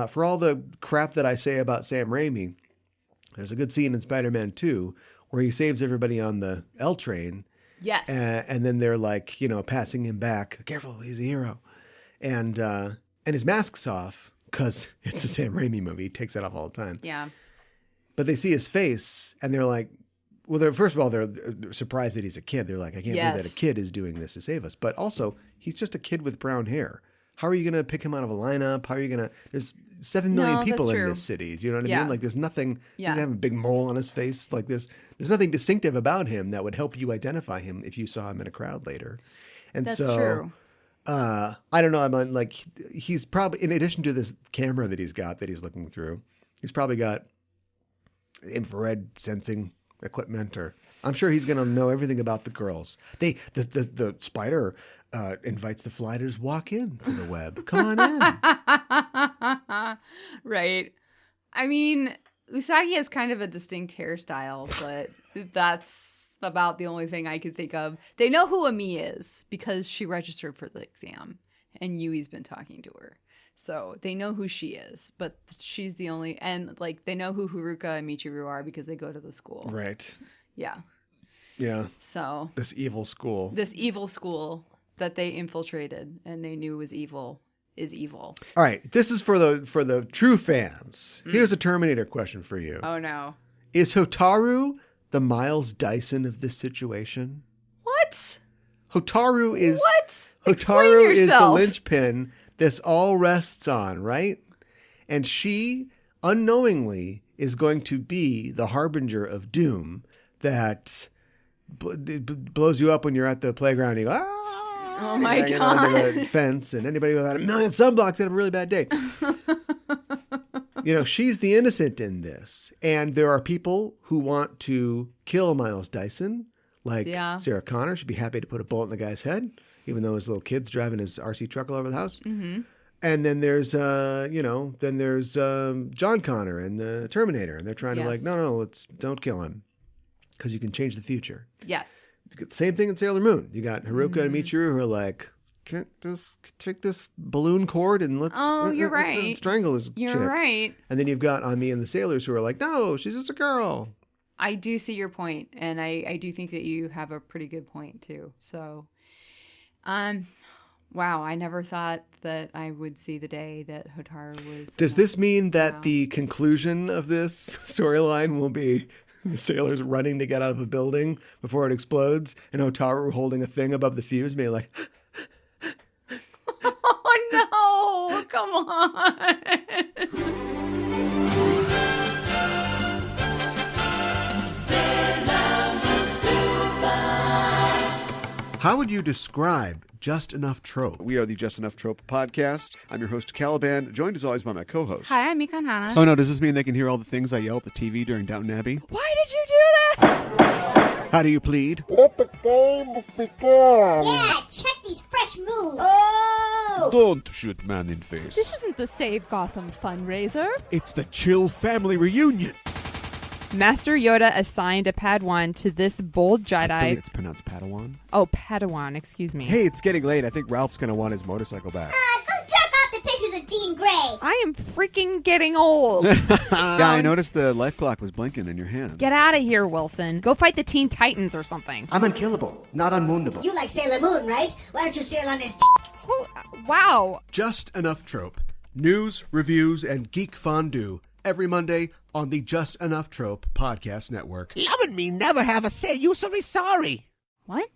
For all the crap that I say about Sam Raimi, there's a good scene in Spider-Man 2 where he saves everybody on the L train. Yes. And then they're like, you know, passing him back. Careful, he's a hero. And his mask's off because it's a Sam Raimi movie. He takes it off all the time. Yeah. But they see his face and they're like, well, first of all, they're surprised that he's a kid. They're like, I can't believe that a kid is doing this to save us. But also, he's just a kid with brown hair. How are you going to pick him out of a lineup? How are you going to... There's 7 million people in this city. Do you know what I mean? Like, there's nothing... He doesn't have a big mole on his face. Like, there's nothing distinctive about him that would help you identify him if you saw him in a crowd later. And That's so... true. I don't know. I'm like, he's probably... In addition to this camera that he's got that he's looking through, he's probably got infrared sensing equipment, or I'm sure he's going to know everything about the girls. The spider invites the flighters to walk into the web. Come on in. Right. I mean, Usagi has kind of a distinct hairstyle, but that's about the only thing I could think of. They know who Ami is because she registered for the exam and Yui's been talking to her. So they know who she is, but she's the only, and like they know who Haruka and Michiru are because they go to the school. Right. Yeah. Yeah. So this evil school that they infiltrated and they knew was evil is evil. All right. This is for the true fans. Here's a Terminator question for you. Oh no. Is Hotaru the Miles Dyson of this situation? What? Hotaru is What? Hotaru Explain is the yourself. linchpin this all rests on, right? And she unknowingly is going to be the harbinger of doom that blows you up when you're at the playground and you go, ah! Oh my hanging God. onto the fence, and anybody without 1 million sunblocks had a really bad day. You know, she's the innocent in this. And there are people who want to kill Miles Dyson, like Sarah Connor. She'd be happy to put a bullet in the guy's head, even though his little kid's driving his RC truck all over the house. Mm-hmm. And then there's, John Connor and the Terminator. And they're trying to like, no, don't kill him because you can change the future. Yes. Same thing in Sailor Moon. You got Haruka and Michiru who are like, can't just take this balloon cord and let's you're right. strangle this You're chick. right. And then you've got Ami and the sailors who are like, no, she's just a girl. I do see your point, and I do think that you have a pretty good point too. So, wow, I never thought that I would see the day that Hotaru was. Does this mean that the conclusion of this storyline will be the sailors running to get out of a building before it explodes, and Hotaru holding a thing above the fuse, being like, "Oh no, come on!" How would you describe Just Enough Trope? We are the Just Enough Trope podcast. I'm your host, Caliban, joined as always by my co-host. Hi, I'm Mikan Hana. Oh no, does this mean they can hear all the things I yell at the TV during Downton Abbey? Why did you do that? How do you plead? Let the game begin. Yeah, check these fresh moves. Oh! Don't shoot man in face. This isn't the Save Gotham fundraiser. It's the Chill Family Reunion. Master Yoda assigned a Padawan to this bold Jedi. I think it's pronounced Padawan. Oh, Padawan, excuse me. Hey, it's getting late. I think Ralph's going to want his motorcycle back. Go jerk off the pictures of Jean Grey. I am freaking getting old. Yeah, I noticed the life clock was blinking in your hand. Get out of here, Wilson. Go fight the Teen Titans or something. I'm unkillable, not unwoundable. You like Sailor Moon, right? Why don't you sail on this Wow. Just Enough Trope. News, reviews, and geek fondue. Every Monday on the Just Enough Trope podcast network. Loving me never have a say you so sorry. What?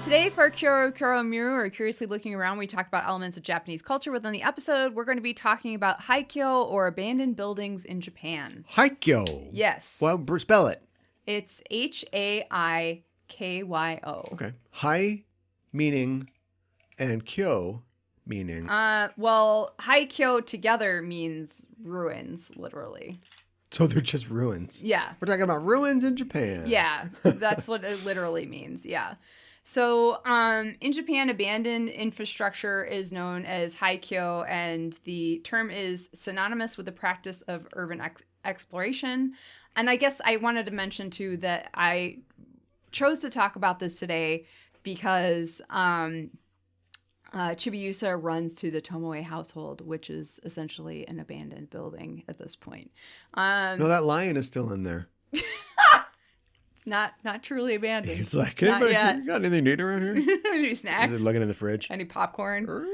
Today for Kuro Miru, or Curiously Looking Around, we talk about elements of Japanese culture. Within the episode, we're going to be talking about haikyo, or abandoned buildings in Japan. Haikyo. Yes. Well, spell it. It's Haikyo. Okay. Hai meaning and kyo meaning. Well, haikyo together means ruins, literally. So they're just ruins. Yeah. We're talking about ruins in Japan. Yeah, that's what it literally means. Yeah. So in Japan, abandoned infrastructure is known as haikyo, and the term is synonymous with the practice of urban exploration. And I guess I wanted to mention, too, that I chose to talk about this today because Chibiusa runs to the Tomoe household, which is essentially an abandoned building at this point. No, that lion is still in there. Not truly abandoned. He's like, Not hey, yet. you got anything to eat around here? Any snacks? Is it looking in the fridge? Any popcorn?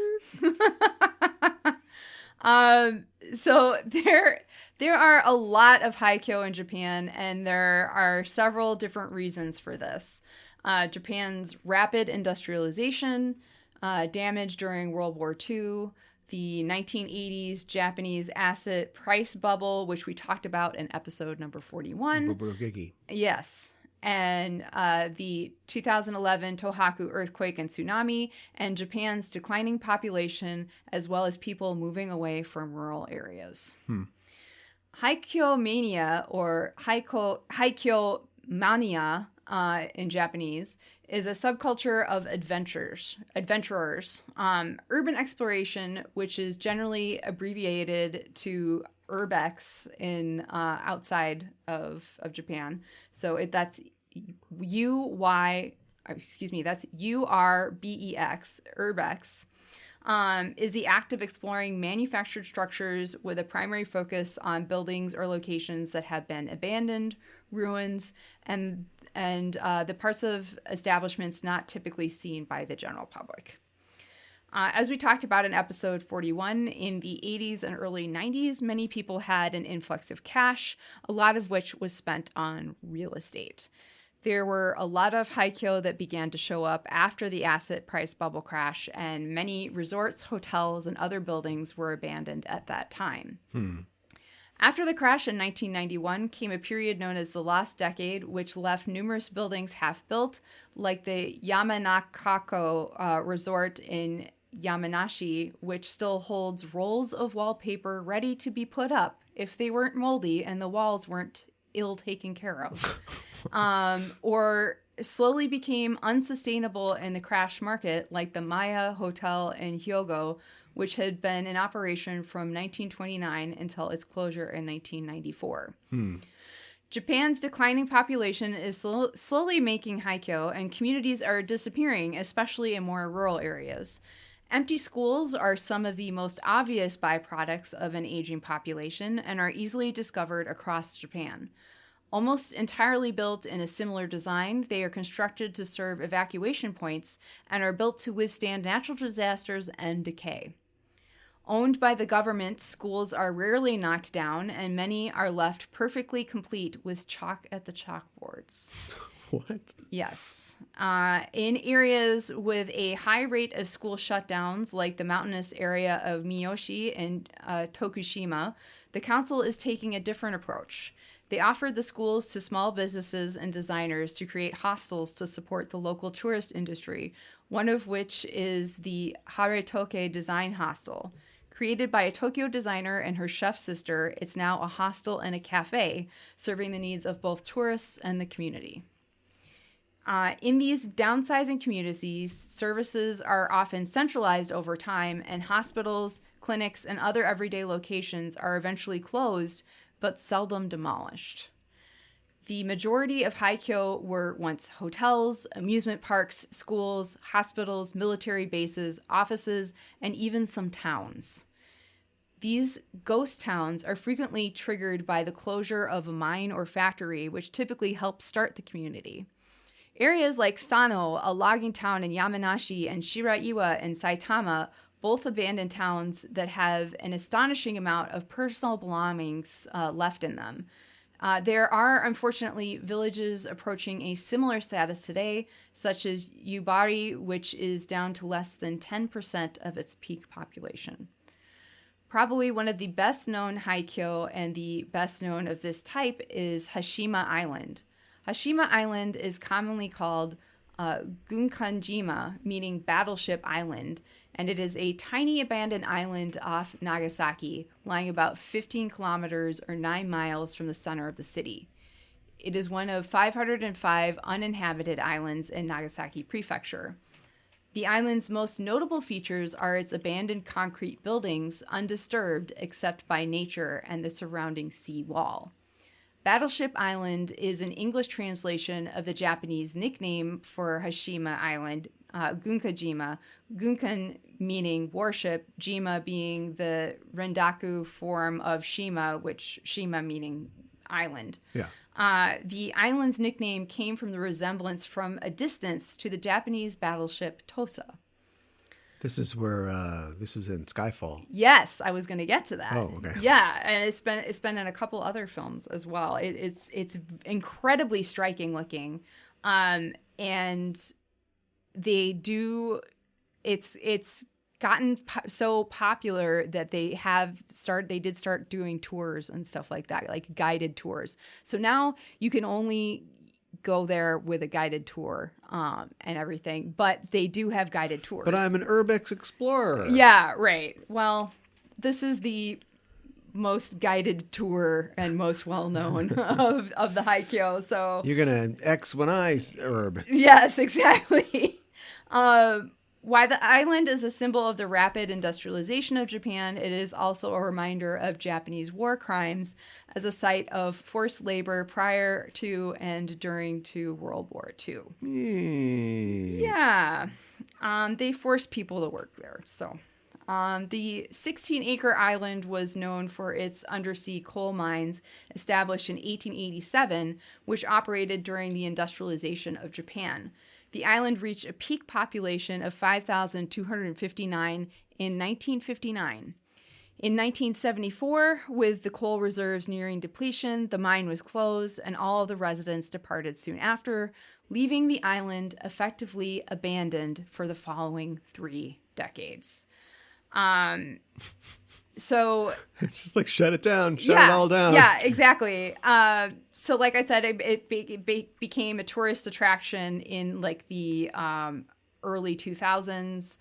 So there are a lot of haikyo in Japan, and there are several different reasons for this. Japan's rapid industrialization, damage during World War II, the 1980s Japanese asset price bubble, which we talked about in episode number 41. Yes. And the 2011 Tohoku earthquake and tsunami, and Japan's declining population, as well as people moving away from rural areas. Haikyo mania, or haikyo mania in Japanese, is a subculture of adventurers. Urban exploration, which is generally abbreviated to Urbex in outside of Japan. So that's that's URBEX, Urbex, is the act of exploring manufactured structures with a primary focus on buildings or locations that have been abandoned, ruins, and the parts of establishments not typically seen by the general public. As we talked about in episode 41, in the 80s and early 90s, many people had an influx of cash, a lot of which was spent on real estate. There were a lot of haikyo that began to show up after the asset price bubble crash, and many resorts, hotels, and other buildings were abandoned at that time. After the crash in 1991 came a period known as the Lost Decade, which left numerous buildings half-built, like the Yamanakako Resort in Yamanashi, which still holds rolls of wallpaper ready to be put up if they weren't moldy and the walls weren't ill taken care of. Or slowly became unsustainable in the crash market, like the Maya Hotel in Hyogo, which had been in operation from 1929 until its closure in 1994. Japan's declining population is slowly making haikyo, and communities are disappearing, especially in more rural areas. Empty schools are some of the most obvious byproducts of an aging population and are easily discovered across Japan. Almost entirely built in a similar design, they are constructed to serve evacuation points and are built to withstand natural disasters and decay. Owned by the government, schools are rarely knocked down, and many are left perfectly complete with chalk at the chalkboards. What? Yes. In areas with a high rate of school shutdowns, like the mountainous area of Miyoshi and Tokushima, the council is taking a different approach. They offered the schools to small businesses and designers to create hostels to support the local tourist industry, one of which is the Haretoke Design Hostel. Created by a Tokyo designer and her chef sister, it's now a hostel and a cafe, serving the needs of both tourists and the community. In these downsizing communities, services are often centralized over time, and hospitals, clinics, and other everyday locations are eventually closed, but seldom demolished. The majority of haikyo were once hotels, amusement parks, schools, hospitals, military bases, offices, and even some towns. These ghost towns are frequently triggered by the closure of a mine or factory, which typically helps start the community. Areas like Sano, a logging town in Yamanashi, and Shiraiwa in Saitama, both abandoned towns that have an astonishing amount of personal belongings left in them. There are, unfortunately, villages approaching a similar status today, such as Yubari, which is down to less than 10% of its peak population. Probably one of the best-known haikyo and the best-known of this type is Hashima Island. Hashima Island is commonly called Gunkanjima, meaning Battleship Island, and it is a tiny abandoned island off Nagasaki, lying about 15 kilometers or 9 miles from the center of the city. It is one of 505 uninhabited islands in Nagasaki Prefecture. The island's most notable features are its abandoned concrete buildings, undisturbed except by nature and the surrounding sea wall. Battleship Island is an English translation of the Japanese nickname for Hashima Island, Gunkajima, Gunkan meaning warship, Jima being the Rendaku form of Shima, which Shima meaning island. Yeah. The island's nickname came from the resemblance from a distance to the Japanese battleship Tosa. This is where this was in Skyfall. Yes, I was going to get to that. Oh, okay. Yeah, and it's been in a couple other films as well. It's incredibly striking looking, and they do. It's gotten so popular that they did start doing tours and stuff like that, like guided tours. So now you can only go there with a guided tour and everything, but they do have guided tours. But I'm an Urbex explorer. Yeah, right. Well, this is the most guided tour and most well-known of the haikyo, so... You're going to X when I herb. Yes, exactly. Why the island is a symbol of the rapid industrialization of Japan, it is also a reminder of Japanese war crimes as a site of forced labor prior to and during World War II. Yeah. They forced people to work there. So, the 16-acre island was known for its undersea coal mines established in 1887, which operated during the industrialization of Japan. The island reached a peak population of 5,259 in 1959. In 1974, with the coal reserves nearing depletion, the mine was closed and all of the residents departed soon after, leaving the island effectively abandoned for the following 3 decades. So it's just like shut it down, shut it all down. Yeah, exactly. So like I said, it became a tourist attraction in like the early 2000s.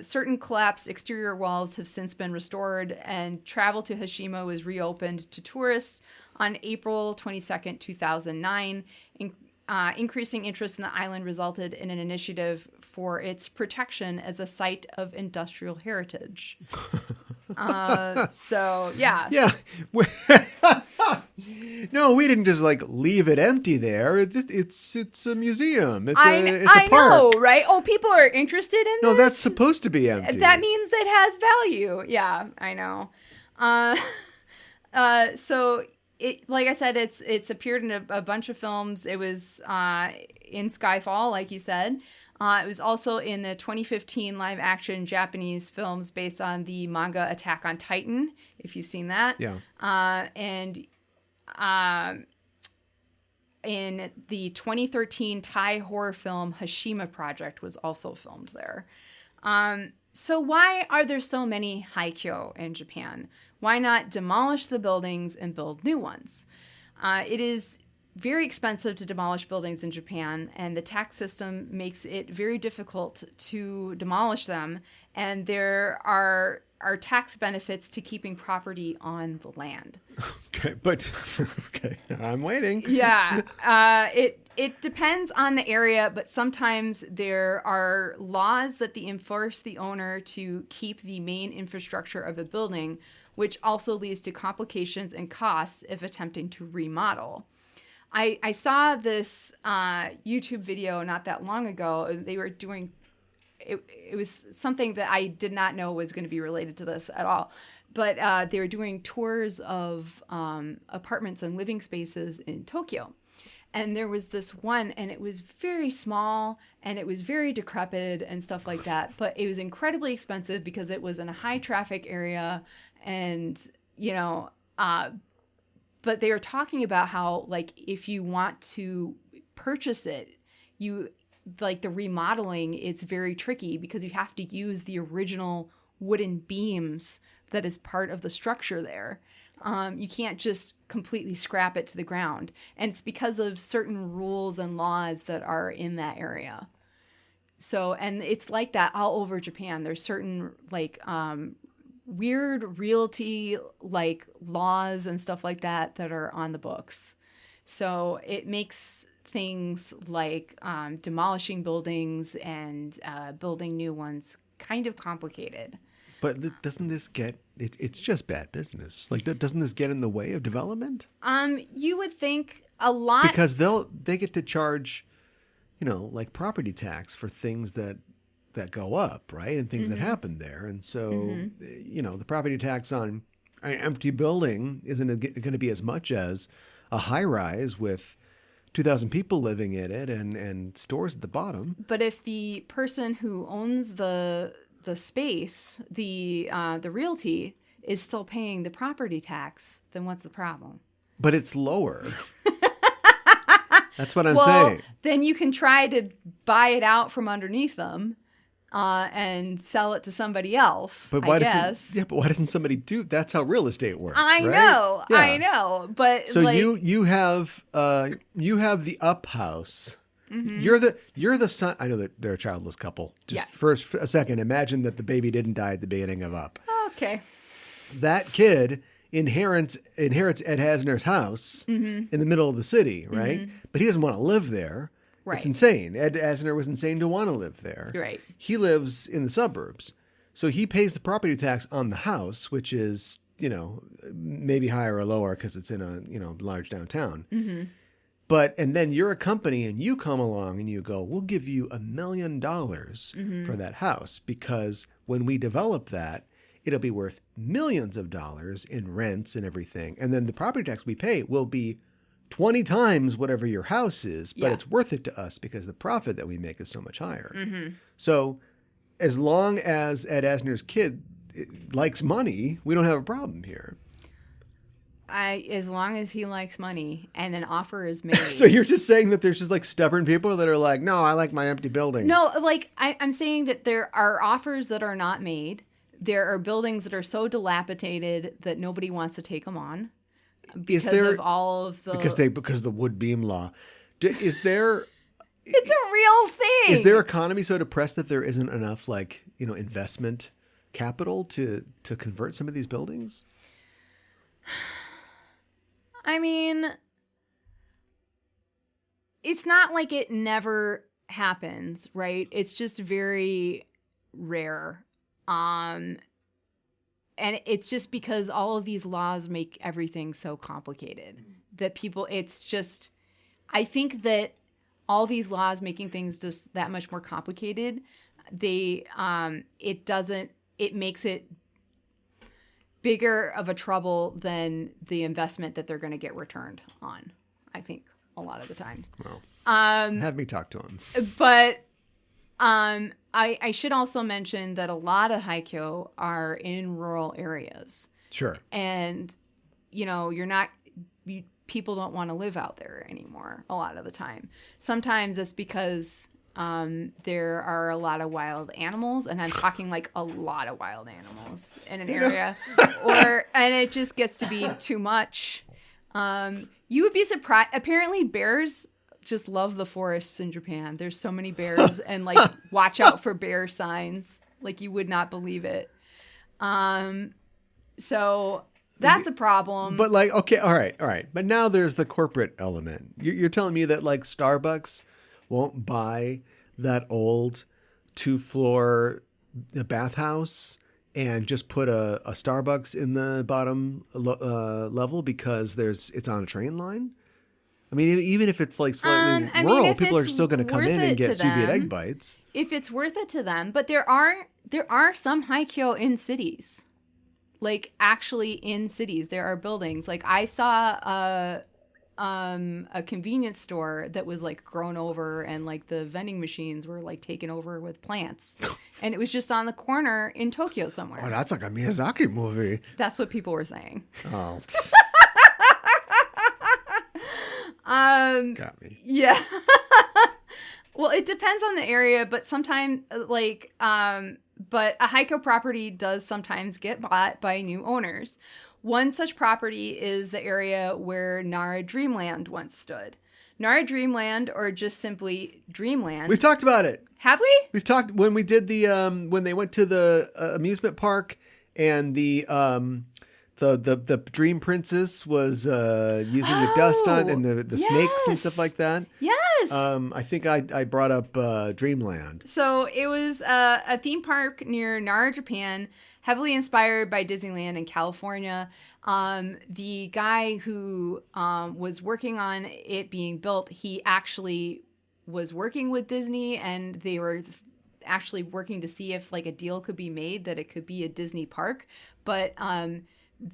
Certain collapsed exterior walls have since been restored, and travel to Hashima was reopened to tourists on April 22nd, 2009. Increasing interest in the island resulted in an initiative for its protection as a site of industrial heritage. So, yeah. Yeah. No, we didn't just like leave it empty there. It's a museum. It's a park. Know, right? Oh, people are interested in this? No, that's supposed to be empty. That means it has value. Yeah, I know. So... like I said, it's appeared in a bunch of films. It was in Skyfall, like you said. It was also in the 2015 live-action Japanese films based on the manga Attack on Titan, if you've seen that. Yeah. And in the 2013 Thai horror film Hashima Project was also filmed there. So why are there so many haikyo in Japan? Why not demolish the buildings and build new ones? It is very expensive to demolish buildings in Japan, and the tax system makes it very difficult to demolish them. And there are tax benefits to keeping property on the land. Okay, but okay, I'm waiting. Yeah, it depends on the area, but sometimes there are laws that enforce the owner to keep the main infrastructure of a building, which also leads to complications and costs if attempting to remodel. I saw this YouTube video not that long ago. They were doing, it was something that I did not know was going to be related to this at all. But they were doing tours of apartments and living spaces in Tokyo. And there was this one, and it was very small, and it was very decrepit and stuff like that. But it was incredibly expensive because it was in a high traffic area. And, you know, but they were talking about how, like, if you want to purchase it, like the remodeling, it's very tricky because you have to use the original wooden beams that is part of the structure there. You can't just completely scrap it to the ground. And it's because of certain rules and laws that are in that area. So, and it's like that all over Japan. There's certain, like, weird realty, like, laws and stuff like that that are on the books. So it makes things like demolishing buildings and building new ones kind of complicated. But doesn't this get, it's just bad business. Like, doesn't this get in the way of development? You would think a lot. Because they get to charge, you know, like property tax for things that go up, right? And things that happen there. And so, you know, the property tax on an empty building isn't going to be as much as a high rise with 2,000 people living in it and stores at the bottom. But if the person who owns the space, the realty, is still paying the property tax, then what's the problem? But it's lower. That's what I'm saying. Then you can try to buy it out from underneath them and sell it to somebody else, but why I guess. But why doesn't somebody do? That's how real estate works. I know. But so, like, you have the up house. Mm-hmm. You're the son. I know that they're a childless couple. Just for a second, imagine that the baby didn't die at the beginning of Up. Okay. That kid inherits Ed Asner's house in the middle of the city, right? But he doesn't want to live there. Right. It's insane. Ed Asner was insane to want to live there. Right. He lives in the suburbs, so he pays the property tax on the house, which is, you know, maybe higher or lower because it's in a, you know, large downtown. Mm-hmm. And then you're a company and you come along and you go, we'll give you $1 million for that house because when we develop that, it'll be worth millions of dollars in rents and everything. And then the property tax we pay will be 20 times whatever your house is, but it's worth it to us because the profit that we make is so much higher. Mm-hmm. So as long as Ed Asner's kid likes money, we don't have a problem here. As long as he likes money and an offer is made. So you're just saying that there's just like stubborn people that are like, no, I like my empty building. No, like I'm saying that there are offers that are not made. There are buildings that are so dilapidated that nobody wants to take them on because of all of the... Because of the wood beam law. Is there... It's a real thing. Is their economy so depressed that there isn't enough, like, you know, investment capital to convert some of these buildings? I mean, it's not like it never happens, right? It's just very rare. And it's just because all of these laws make everything so complicated that people, it's just, I think that all these laws making things just that much more complicated, it makes it bigger of a trouble than the investment that they're going to get returned on, I think, a lot of the times. Well, have me talk to him. But I should also mention that a lot of haikyo are in rural areas. Sure. And, you know, people don't want to live out there anymore a lot of the time. Sometimes it's because there are a lot of wild animals, and I'm talking like a lot of wild animals in an area, and it just gets to be too much. You would be surprised. Apparently, bears just love the forests in Japan. There's so many bears, and like watch out for bear signs. Like you would not believe it. So that's a problem. But like, okay, all right. But now there's the corporate element. You're telling me that like Starbucks won't buy that old 2-floor bathhouse and just put a Starbucks in the bottom level because it's on a train line? I mean, even if it's like slightly rural, people are still going to come in and get Soviet egg bites. If it's worth it to them, but there are some haikyo in cities, like actually in cities. There are buildings. Like I saw a convenience store that was like grown over, and like the vending machines were like taken over with plants, and it was just on the corner in Tokyo somewhere. Oh, that's like a Miyazaki movie. That's what people were saying. Oh. Got me. Yeah. Well, it depends on the area, but sometimes but a haikyo property does sometimes get bought by new owners. One such property is the area where Nara Dreamland once stood. Nara Dreamland, or just simply Dreamland. We've talked about it. Have we? We've talked when we did the when they went to the amusement park, and the Dream Princess was using the dust on and the snakes and stuff like that. Yes. I think I brought up Dreamland. So it was a theme park near Nara, Japan, heavily inspired by Disneyland in California. The guy who was working on it being built, he actually was working with Disney, and they were actually working to see if like a deal could be made that it could be a Disney park. But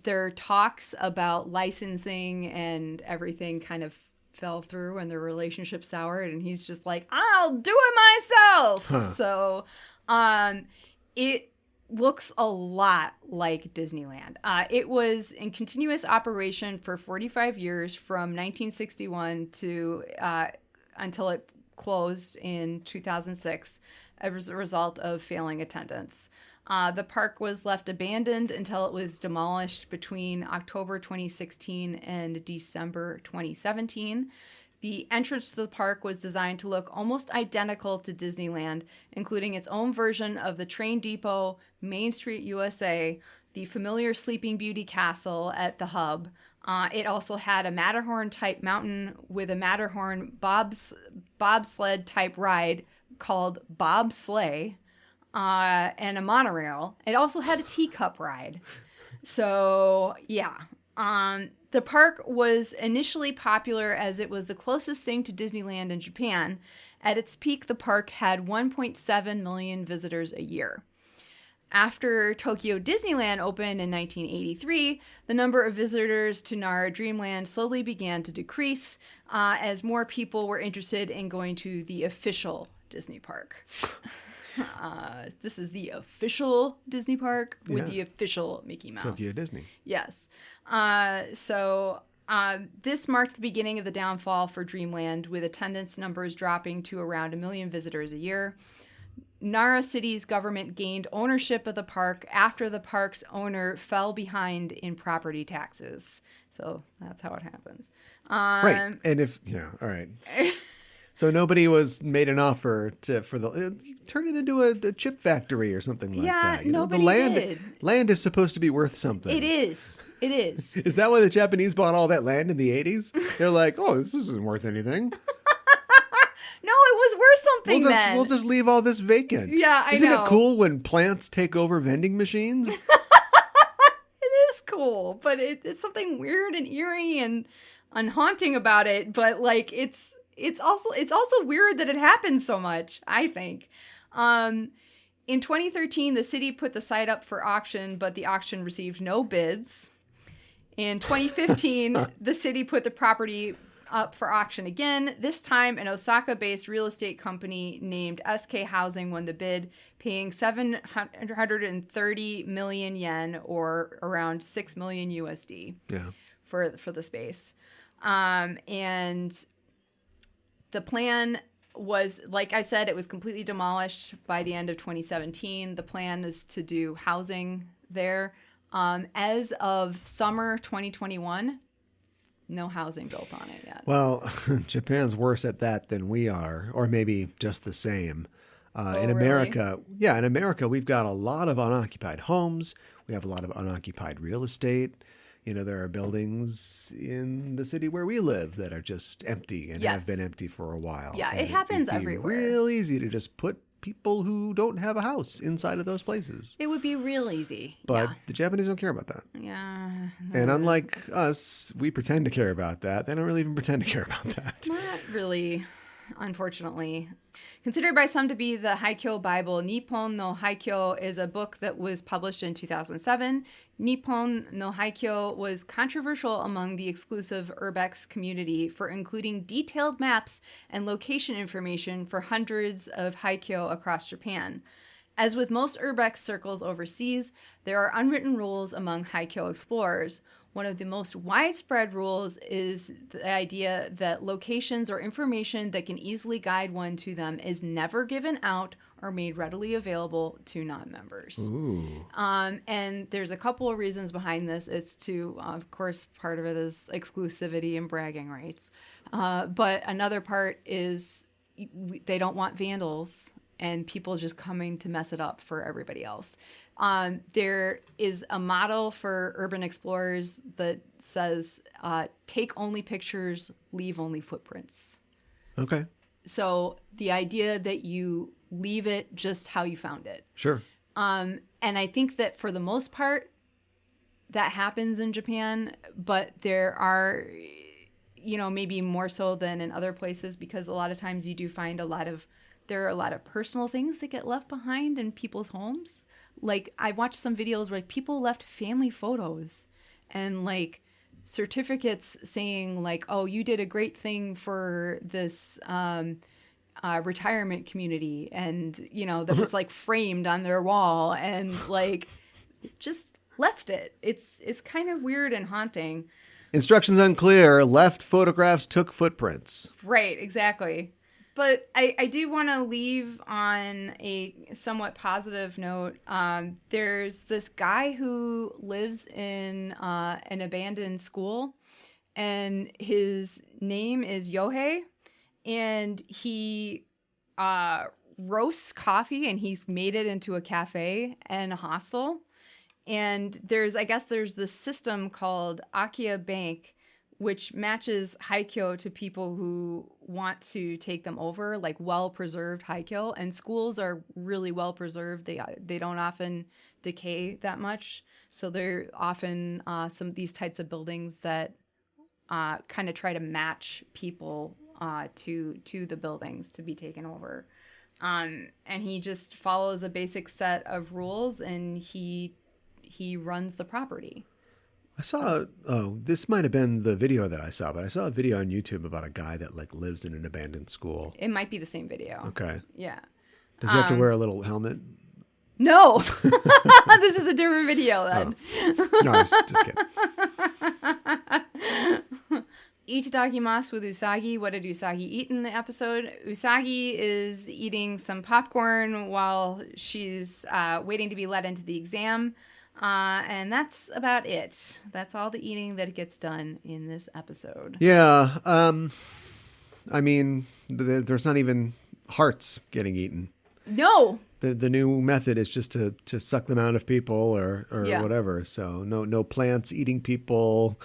their talks about licensing and everything kind of fell through, and their relationship soured, and he's just like, I'll do it myself. Huh. So it looks a lot like Disneyland. It was in continuous operation for 45 years from 1961 to until it closed in 2006 as a result of failing attendance. The park was left abandoned until it was demolished between October 2016 and December 2017. The entrance to the park was designed to look almost identical to Disneyland, including its own version of the train depot, Main Street USA, the familiar Sleeping Beauty castle at the hub. It also had a Matterhorn-type mountain with a Matterhorn bobsled-type ride called Bob Sleigh. And a monorail. It also had a teacup ride. So, yeah. The park was initially popular as it was the closest thing to Disneyland in Japan. At its peak, the park had 1.7 million visitors a year. After Tokyo Disneyland opened in 1983, the number of visitors to Nara Dreamland slowly began to decrease as more people were interested in going to the official Disney park. This is the official Disney park with the official Mickey Mouse. Tokyo Disney. Yes. So this marked the beginning of the downfall for Dreamland, with attendance numbers dropping to around 1 million visitors a year. Nara City's government gained ownership of the park after the park's owner fell behind in property taxes. So that's how it happens. Right. And all right. So nobody was made an offer for turn it into a chip factory or something like that. Nobody did. Land is supposed to be worth something. It is. Is that why the Japanese bought all that land in the 80s? They're like, oh, this isn't worth anything. No, it was worth something then. We'll just leave all this vacant. Yeah, I know. Isn't it cool when plants take over vending machines? It is cool, but it's something weird and eerie and haunting about it. But like, it's also weird that it happens so much, I think. In 2013, the city put the site up for auction, but the auction received no bids. In 2015, the city put the property up for auction again. This time, an Osaka-based real estate company named SK Housing won the bid, paying 730 million yen, or around 6 million USD, for the space. And the plan was, like I said, it was completely demolished by the end of 2017. The plan is to do housing there. As of summer 2021, no housing built on it yet. Well, Japan's worse at that than we are, or maybe just the same. In America, really? in America, we've got a lot of unoccupied homes. We have a lot of unoccupied real estate. There are buildings in the city where we live that are just empty and have been empty for a while. Yeah, and it happens it'd be everywhere. Real easy to just put people who don't have a house inside of those places. It would be real easy. But the Japanese don't care about that. Yeah. And unlike us, we pretend to care about that. They don't really even pretend to care about that. Not really, unfortunately. Considered by some to be the Haikyo Bible, Nippon no Haikyo is a book that was published in 2007. Nippon no Haikyo was controversial among the exclusive Urbex community for including detailed maps and location information for hundreds of Haikyo across Japan. As with most Urbex circles overseas, there are unwritten rules among Haikyo explorers. One of the most widespread rules is the idea that locations or information that can easily guide one to them is never given out or made readily available to non-members. And there's a couple of reasons behind this. It's to, of course, part of it is exclusivity and bragging rights. But another part is they don't want vandals and people just coming to mess it up for everybody else. There is a motto for urban explorers that says, take only pictures, leave only footprints. Okay. So the idea that you leave it just how you found it. Sure. And I think that for the most part, that happens in Japan, but there are, maybe more so than in other places, because a lot of times you do find there are a lot of personal things that get left behind in people's homes. Like, I watched some videos where people left family photos and certificates saying oh, you did a great thing for this retirement community, and that was framed on their wall, and just left it. It's kind of weird and haunting. Instructions unclear. Left photographs, took footprints. Right, exactly. But I do want to leave on a somewhat positive note. There's this guy who lives in an abandoned school, and his name is Yohei, and he roasts coffee, and he's made it into a cafe and a hostel. And there's this system called Akia Bank, which matches haikyo to people who want to take them over, well-preserved haikyo. And schools are really well-preserved. They don't often decay that much. So they're often some of these types of buildings that kind of try to match people to the buildings to be taken over. And he just follows a basic set of rules, and he runs the property. I saw, this might have been the video that I saw, but I saw a video on YouTube about a guy that lives in an abandoned school. It might be the same video. Okay. Yeah. Does he have to wear a little helmet? No. This is a different video then. Oh. No, I was just kidding. Itadakimasu with Usagi. What did Usagi eat in the episode? Usagi is eating some popcorn while she's waiting to be let into the exam. And that's about it. That's all the eating that gets done in this episode. Yeah. I mean, there's not even hearts getting eaten. No. The new method is just to suck them out of people or whatever. So no plants eating people.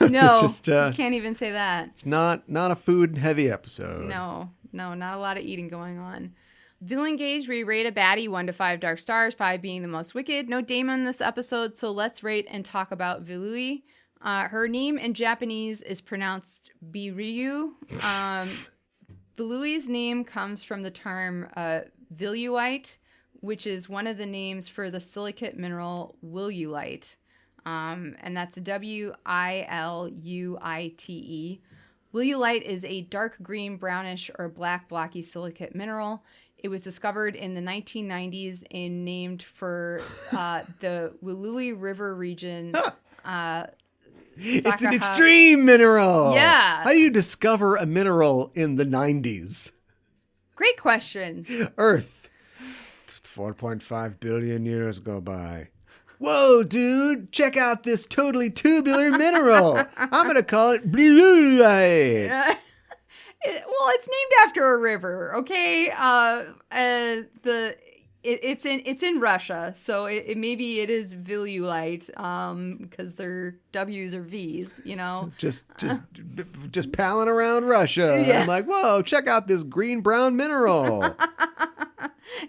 No, just, you can't even say that. It's not a food heavy episode. No, not a lot of eating going on. Villain gauge, we rate a baddie 1 to 5 dark stars, 5 being the most wicked. No Daemon this episode, so let's rate and talk about Vilui. Her name in Japanese is pronounced Biryu. Vilui's name comes from the term Viluite, which is one of the names for the silicate mineral Wilulite. And that's Wiluite. Wilulite is a dark green, brownish, or black blocky silicate mineral. It was discovered in the 1990s and named for the Wilui River region It's an extreme mineral. Yeah. How do you discover a mineral in the 90s? Great question. Earth. 4.5 billion years go by. Whoa, dude, check out this totally tubular mineral. I'm going to call it blue light. Well, it's named after a river, okay? It's in Russia, so maybe it is Vilulite, because their W's are V's, you know. Just palling around Russia. Yeah. I'm like, whoa, check out this green-brown mineral.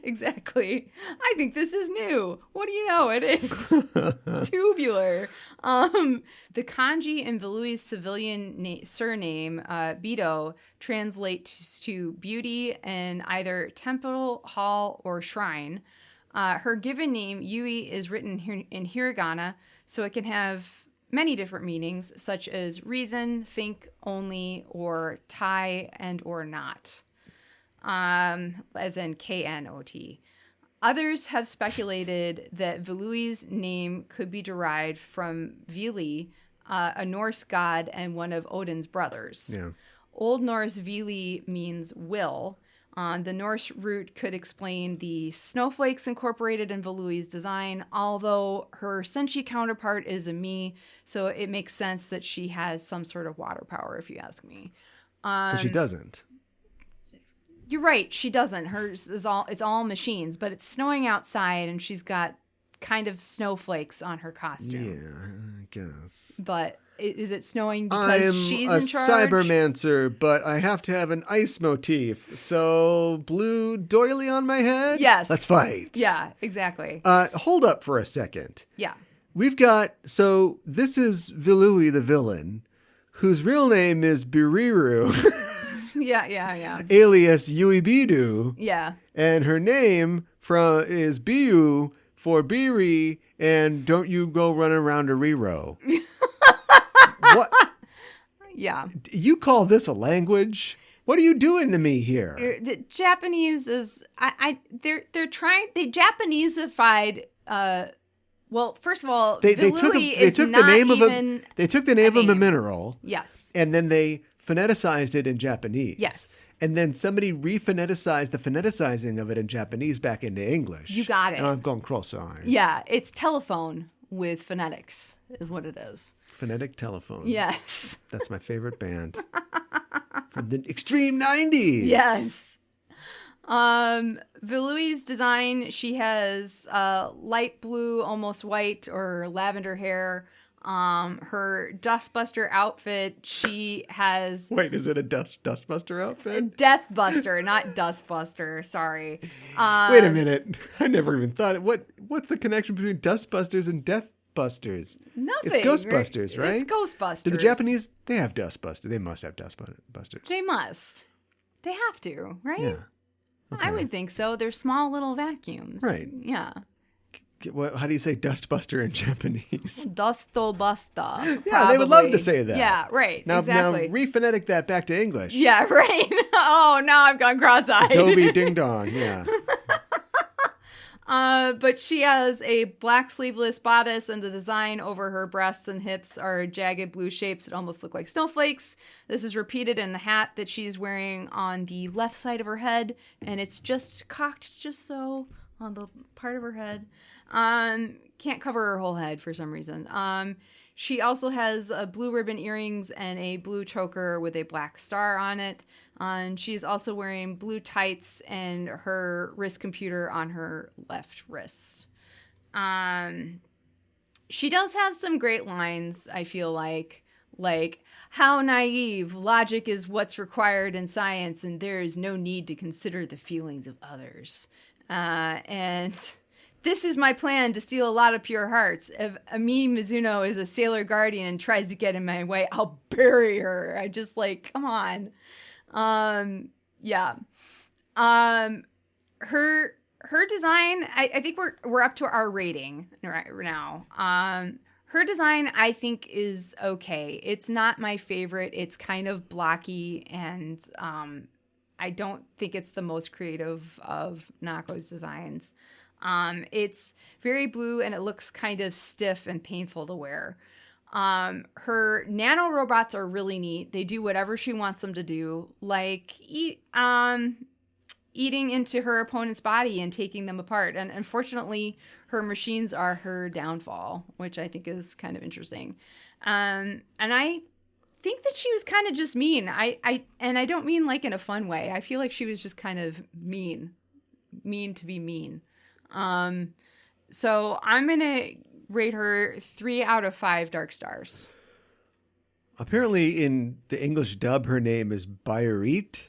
Exactly. I think this is new. What do you know? It is tubular. The kanji in Vilui's civilian surname, Bido, translates to beauty in either temple, hall, or shrine. Her given name, Yui, is written in hiragana, so it can have many different meanings, such as reason, think, only, or tie, and or not. As in Knot. Others have speculated that Vilui's name could be derived from Vili, a Norse god and one of Odin's brothers. Yeah. Old Norse Vili means will. The Norse root could explain the snowflakes incorporated in Vilui's design, although her Senshi counterpart is a Mi, so it makes sense that she has some sort of water power, if you ask me. But she doesn't. You're right, she doesn't. Hers is it's all machines, but it's snowing outside and she's got kind of snowflakes on her costume. Yeah, I guess. But is it snowing because she's in charge? I'm a cybermancer, but I have to have an ice motif. So blue doily on my head? Yes. Let's fight. Yeah, exactly. Hold up for a second. Yeah. We've got, so this is Vilui the villain, whose real name is Biriru. Yeah. Alias Uibidu. Yeah. And her name is Biu for Biri, and don't you go running around a Riro. What? Yeah. You call this a language? What are you doing to me here? The Japanese is they're trying they Japaneseified well, first of all, they took the name of a mineral. Yes. And then they phoneticized it in Japanese. Yes. And then somebody rephoneticized the phoneticizing of it in Japanese back into English. You got it. And I've gone cross-eyed. Yeah, it's telephone with phonetics is what it is. Phonetic telephone. Yes. That's my favorite band. From the extreme 90s. Yes. Vilui's design, she has light blue, almost white or lavender hair. Her Dustbuster outfit, she has... Wait, is it a Dustbuster outfit? Deathbuster, not Dustbuster, sorry. Wait a minute. I never even thought it. What's the connection between Dustbusters and Deathbusters? Nothing. It's Ghostbusters, right? It's Ghostbusters. Do the Japanese, they have Dustbusters. They must have Dustbusters. They must. They have to, right? Yeah. Okay. I would think so. They're small little vacuums. Right. Yeah. How do you say Dustbuster in Japanese? Dustobusta. Yeah, they would love to say that. Yeah, right. Now rephonetic that back to English. Yeah, right. Oh, now I've gone cross-eyed. Dobie ding dong, yeah. But she has a black sleeveless bodice, and the design over her breasts and hips are jagged blue shapes that almost look like snowflakes. This is repeated in the hat that she's wearing on the left side of her head, and it's just cocked just so on the part of her head. Can't cover her whole head for some reason. She also has blue ribbon earrings and a blue choker with a black star on it. She's also wearing blue tights and her wrist computer on her left wrist. She does have some great lines, I feel like, how naive, logic is what's required in science, and there is no need to consider the feelings of others. And this is my plan to steal a lot of pure hearts. If Ami Mizuno is a sailor guardian and tries to get in my way, I'll bury her. I just come on. Yeah. Her design, I think we're up to our rating right now. Her design, I think, is okay. It's not my favorite. It's kind of blocky, and I don't think it's the most creative of Nako's designs. It's very blue, and it looks kind of stiff and painful to wear. Her nanorobots are really neat. They do whatever she wants them to do, like eating into her opponent's body and taking them apart. And unfortunately, her machines are her downfall, which I think is kind of interesting. And I think that she was kind of just mean. I don't mean like in a fun way. I feel like she was just kind of mean to be mean. So I'm going to rate her 3 out of 5 dark stars. Apparently in the English dub, her name is Bayerit.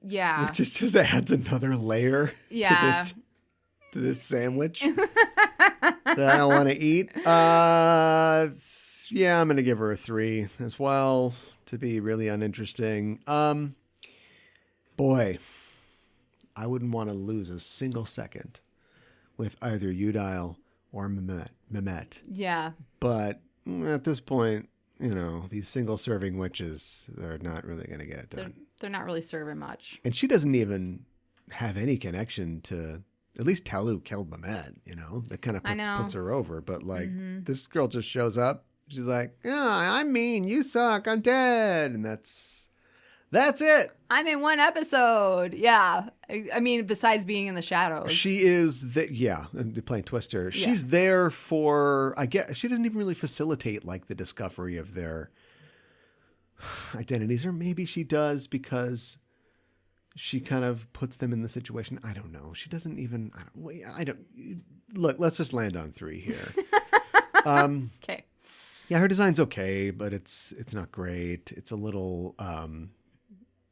Yeah. Which is just adds another layer to this sandwich that I don't want to eat. Yeah, I'm going to give her a 3 as well to be really uninteresting. Boy, I wouldn't want to lose a single second with either Udile or Mehmet. Yeah. But at this point, these single serving witches, they're not really going to get it done. They're not really serving much. And she doesn't even have any connection to, at least Talu killed Mehmet, that kind of puts her over. But this girl just shows up. She's like, yeah, I'm mean. You suck. I'm dead. And that's it. I'm in one episode. Yeah. I mean, besides being in the shadows. She is, playing Twister. She's there for, I guess, she doesn't even really facilitate the discovery of their identities. Or maybe she does because she kind of puts them in the situation. I don't know. She doesn't even, look, let's just land on 3 here. Okay. Yeah, her design's okay, but it's not great. It's a little,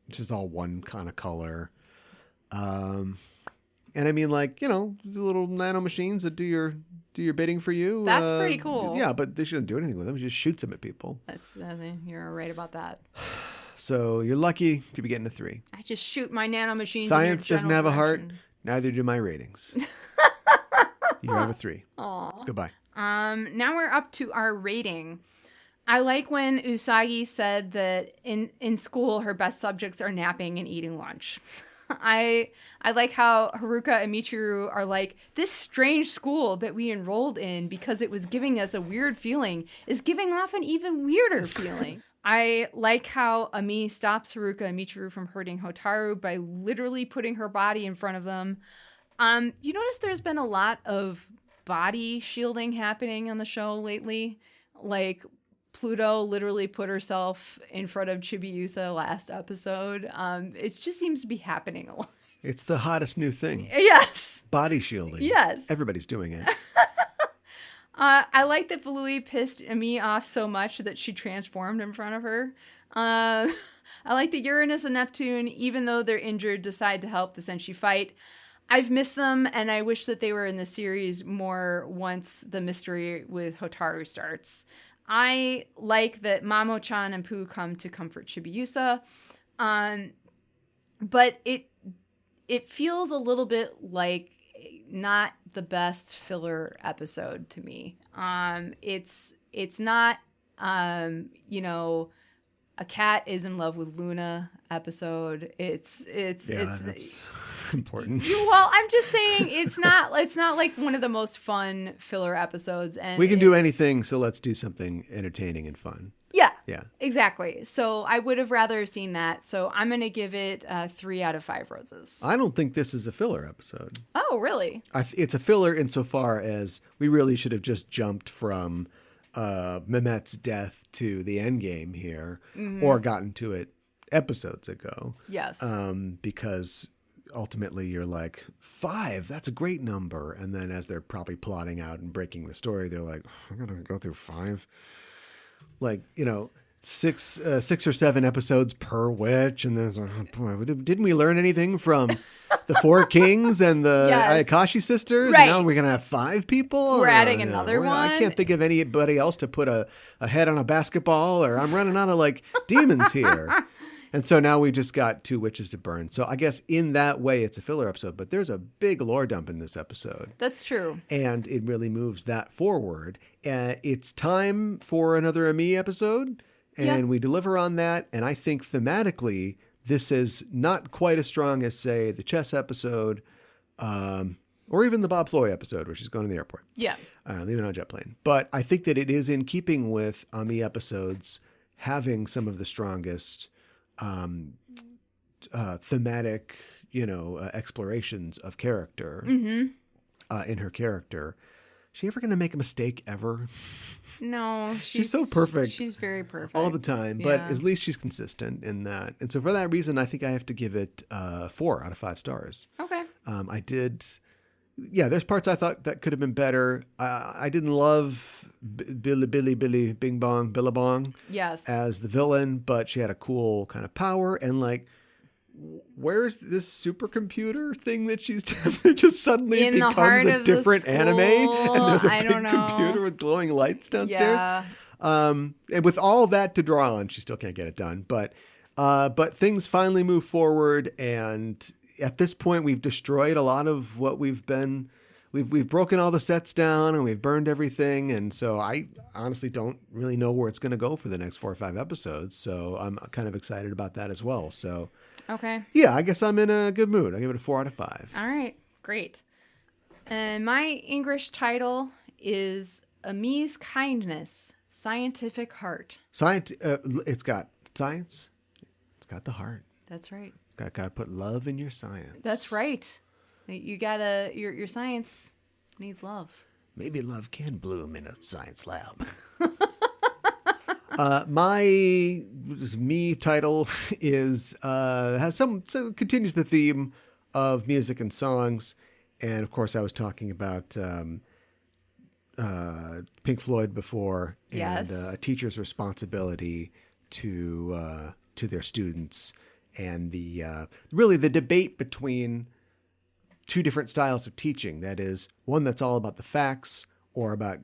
just all one kind of color. And I mean, the little nano machines that do your bidding for you. That's pretty cool. Yeah, but they shouldn't do anything with them. She just shoots them at people. You're right about that. So you're lucky to be getting a 3. I just shoot my nano machines. Science doesn't have a heart. Neither do my ratings. You have a 3. Aww. Goodbye. Now we're up to our rating. I like when Usagi said that in school her best subjects are napping and eating lunch. I like how Haruka and Michiru are like, this strange school that we enrolled in because it was giving us a weird feeling is giving off an even weirder feeling. I like how Ami stops Haruka and Michiru from hurting Hotaru by literally putting her body in front of them. You notice there's been a lot of body shielding happening on the show lately. Pluto literally put herself in front of Chibiusa last episode. It just seems to be happening a lot. It's the hottest new thing. Yes. Body shielding. Yes. Everybody's doing it. I like that Falui pissed Ami off so much that she transformed in front of her. I like that Uranus and Neptune, even though they're injured, decide to help the Senshi fight. I've missed them, and I wish that they were in the series more once the mystery with Hotaru starts. I like that Mamo-chan and Pooh come to comfort Chibiusa, but it feels a little bit like not the best filler episode to me. It's not a cat is in love with Luna episode. It's important. Well, I'm just saying it's not like one of the most fun filler episodes. And we can do anything, so let's do something entertaining and fun. Yeah. Yeah. Exactly. So I would have rather seen that. So I'm going to give it 3 out of 5 roses. I don't think this is a filler episode. Oh, really? It's a filler insofar as we really should have just jumped from Mehmet's death to the end game here, or gotten to it episodes ago. Yes. Because ultimately you're like, 5, that's a great number. And then as they're probably plotting out and breaking the story, they're like, I'm going to go through 5. 6 or 7 episodes per witch. And then it's like, oh boy, didn't we learn anything from the 4 kings and the Ayakashi sisters? Right. And now we're going to have 5 people? We're adding another one? I can't think of anybody else to put a head on a basketball, or I'm running out of demons here. And so now we just got 2 witches to burn. So I guess in that way, it's a filler episode. But there's a big lore dump in this episode. That's true. And it really moves that forward. It's time for another Ami episode. And we deliver on that. And I think thematically, this is not quite as strong as, say, the chess episode. Or even the Bob Floyd episode where she's going to the airport. Yeah. Leaving on a jet plane. But I think that it is in keeping with Ami episodes having some of the strongest thematic, explorations of character in her character. Is she ever going to make a mistake ever? No. She's so perfect. She's very perfect. All the time. But at least she's consistent in that. And so for that reason, I think I have to give it 4 out of 5 stars. Okay. I did... Yeah, there's parts I thought that could have been better. I didn't love Billy Bing Bong Billabong as the villain, but she had a cool kind of power. And like, where's this supercomputer thing that she's just suddenly becomes a different anime? And there's a big computer with glowing lights downstairs. Yeah. And with all that to draw on, she still can't get it done. But things finally move forward, and at this point, we've destroyed a lot of what we've broken all the sets down and we've burned everything. And so I honestly don't really know where it's going to go for the next 4 or 5 episodes. So I'm kind of excited about that as well. So, okay. Yeah, I guess I'm in a good mood. I give it a 4 out of 5. All right. Great. And my English title is Ami's Kindness, Scientific Heart. It's got science. It's got the heart. That's right. Got to put love in your science. That's right. You gotta, your science needs love. Maybe love can bloom in a science lab. My title is continues the theme of music and songs, and of course I was talking about Pink Floyd before, and a teacher's responsibility to their students. And really the debate between 2 different styles of teaching. That is, one that's all about the facts or about,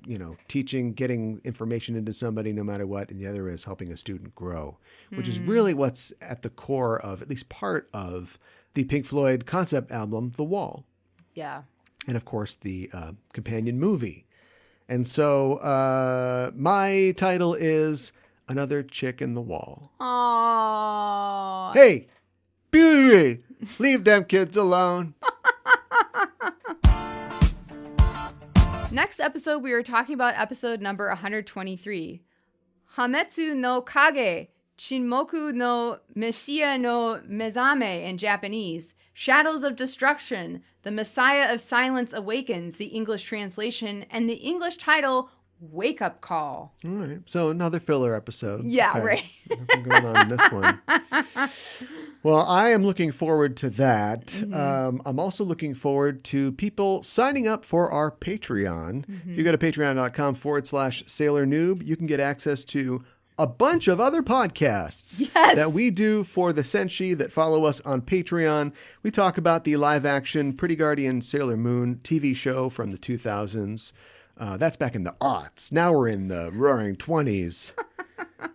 teaching, getting information into somebody no matter what. And the other is helping a student grow, which is really what's at the core of at least part of the Pink Floyd concept album, The Wall. Yeah. And of course, the companion movie. And so my title is Another Chick in the Wall. Aww. Hey, beauty, leave them kids alone. Next episode, we are talking about episode number 123. Hametsu no Kage, Shinmoku no Messiah no Mezame in Japanese. Shadows of Destruction, The Messiah of Silence Awakens, the English translation, and the English title, Wake Up Call. All right. So another filler episode. Yeah, right. Nothing going on in this one. Well, I am looking forward to that. Mm-hmm. I'm also looking forward to people signing up for our Patreon. Mm-hmm. If you go to patreon.com/Sailor Noob, you can get access to a bunch of other podcasts that we do for the Senshi that follow us on Patreon. We talk about the live-action Pretty Guardian Sailor Moon TV show from the 2000s. That's back in the aughts. Now we're in the roaring 20s.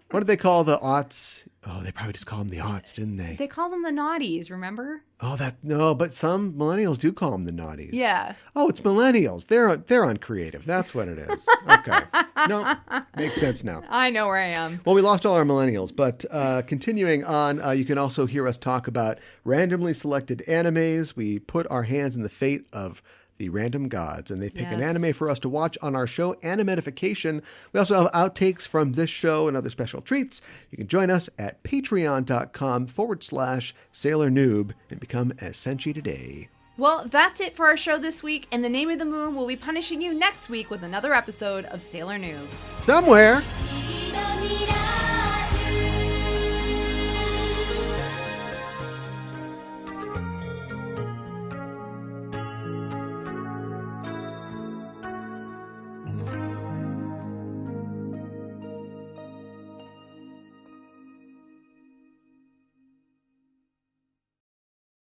What did they call the aughts? Oh, they probably just called them the aughts, didn't they? They call them the naughties, remember? Oh, no, but some millennials do call them the naughties. Yeah. Oh, it's millennials. They're uncreative. That's what it is. Okay. No, makes sense now. I know where I am. Well, we lost all our millennials, but continuing on, you can also hear us talk about randomly selected animes. We put our hands in the fate of the random gods, and they pick an anime for us to watch on our show, Animedification. We also have outtakes from this show and other special treats. You can join us at patreon.com/Sailor Noob and become a Senshi today. Well, that's it for our show this week, and the Name of the Moon will be punishing you next week with another episode of Sailor Noob. Somewhere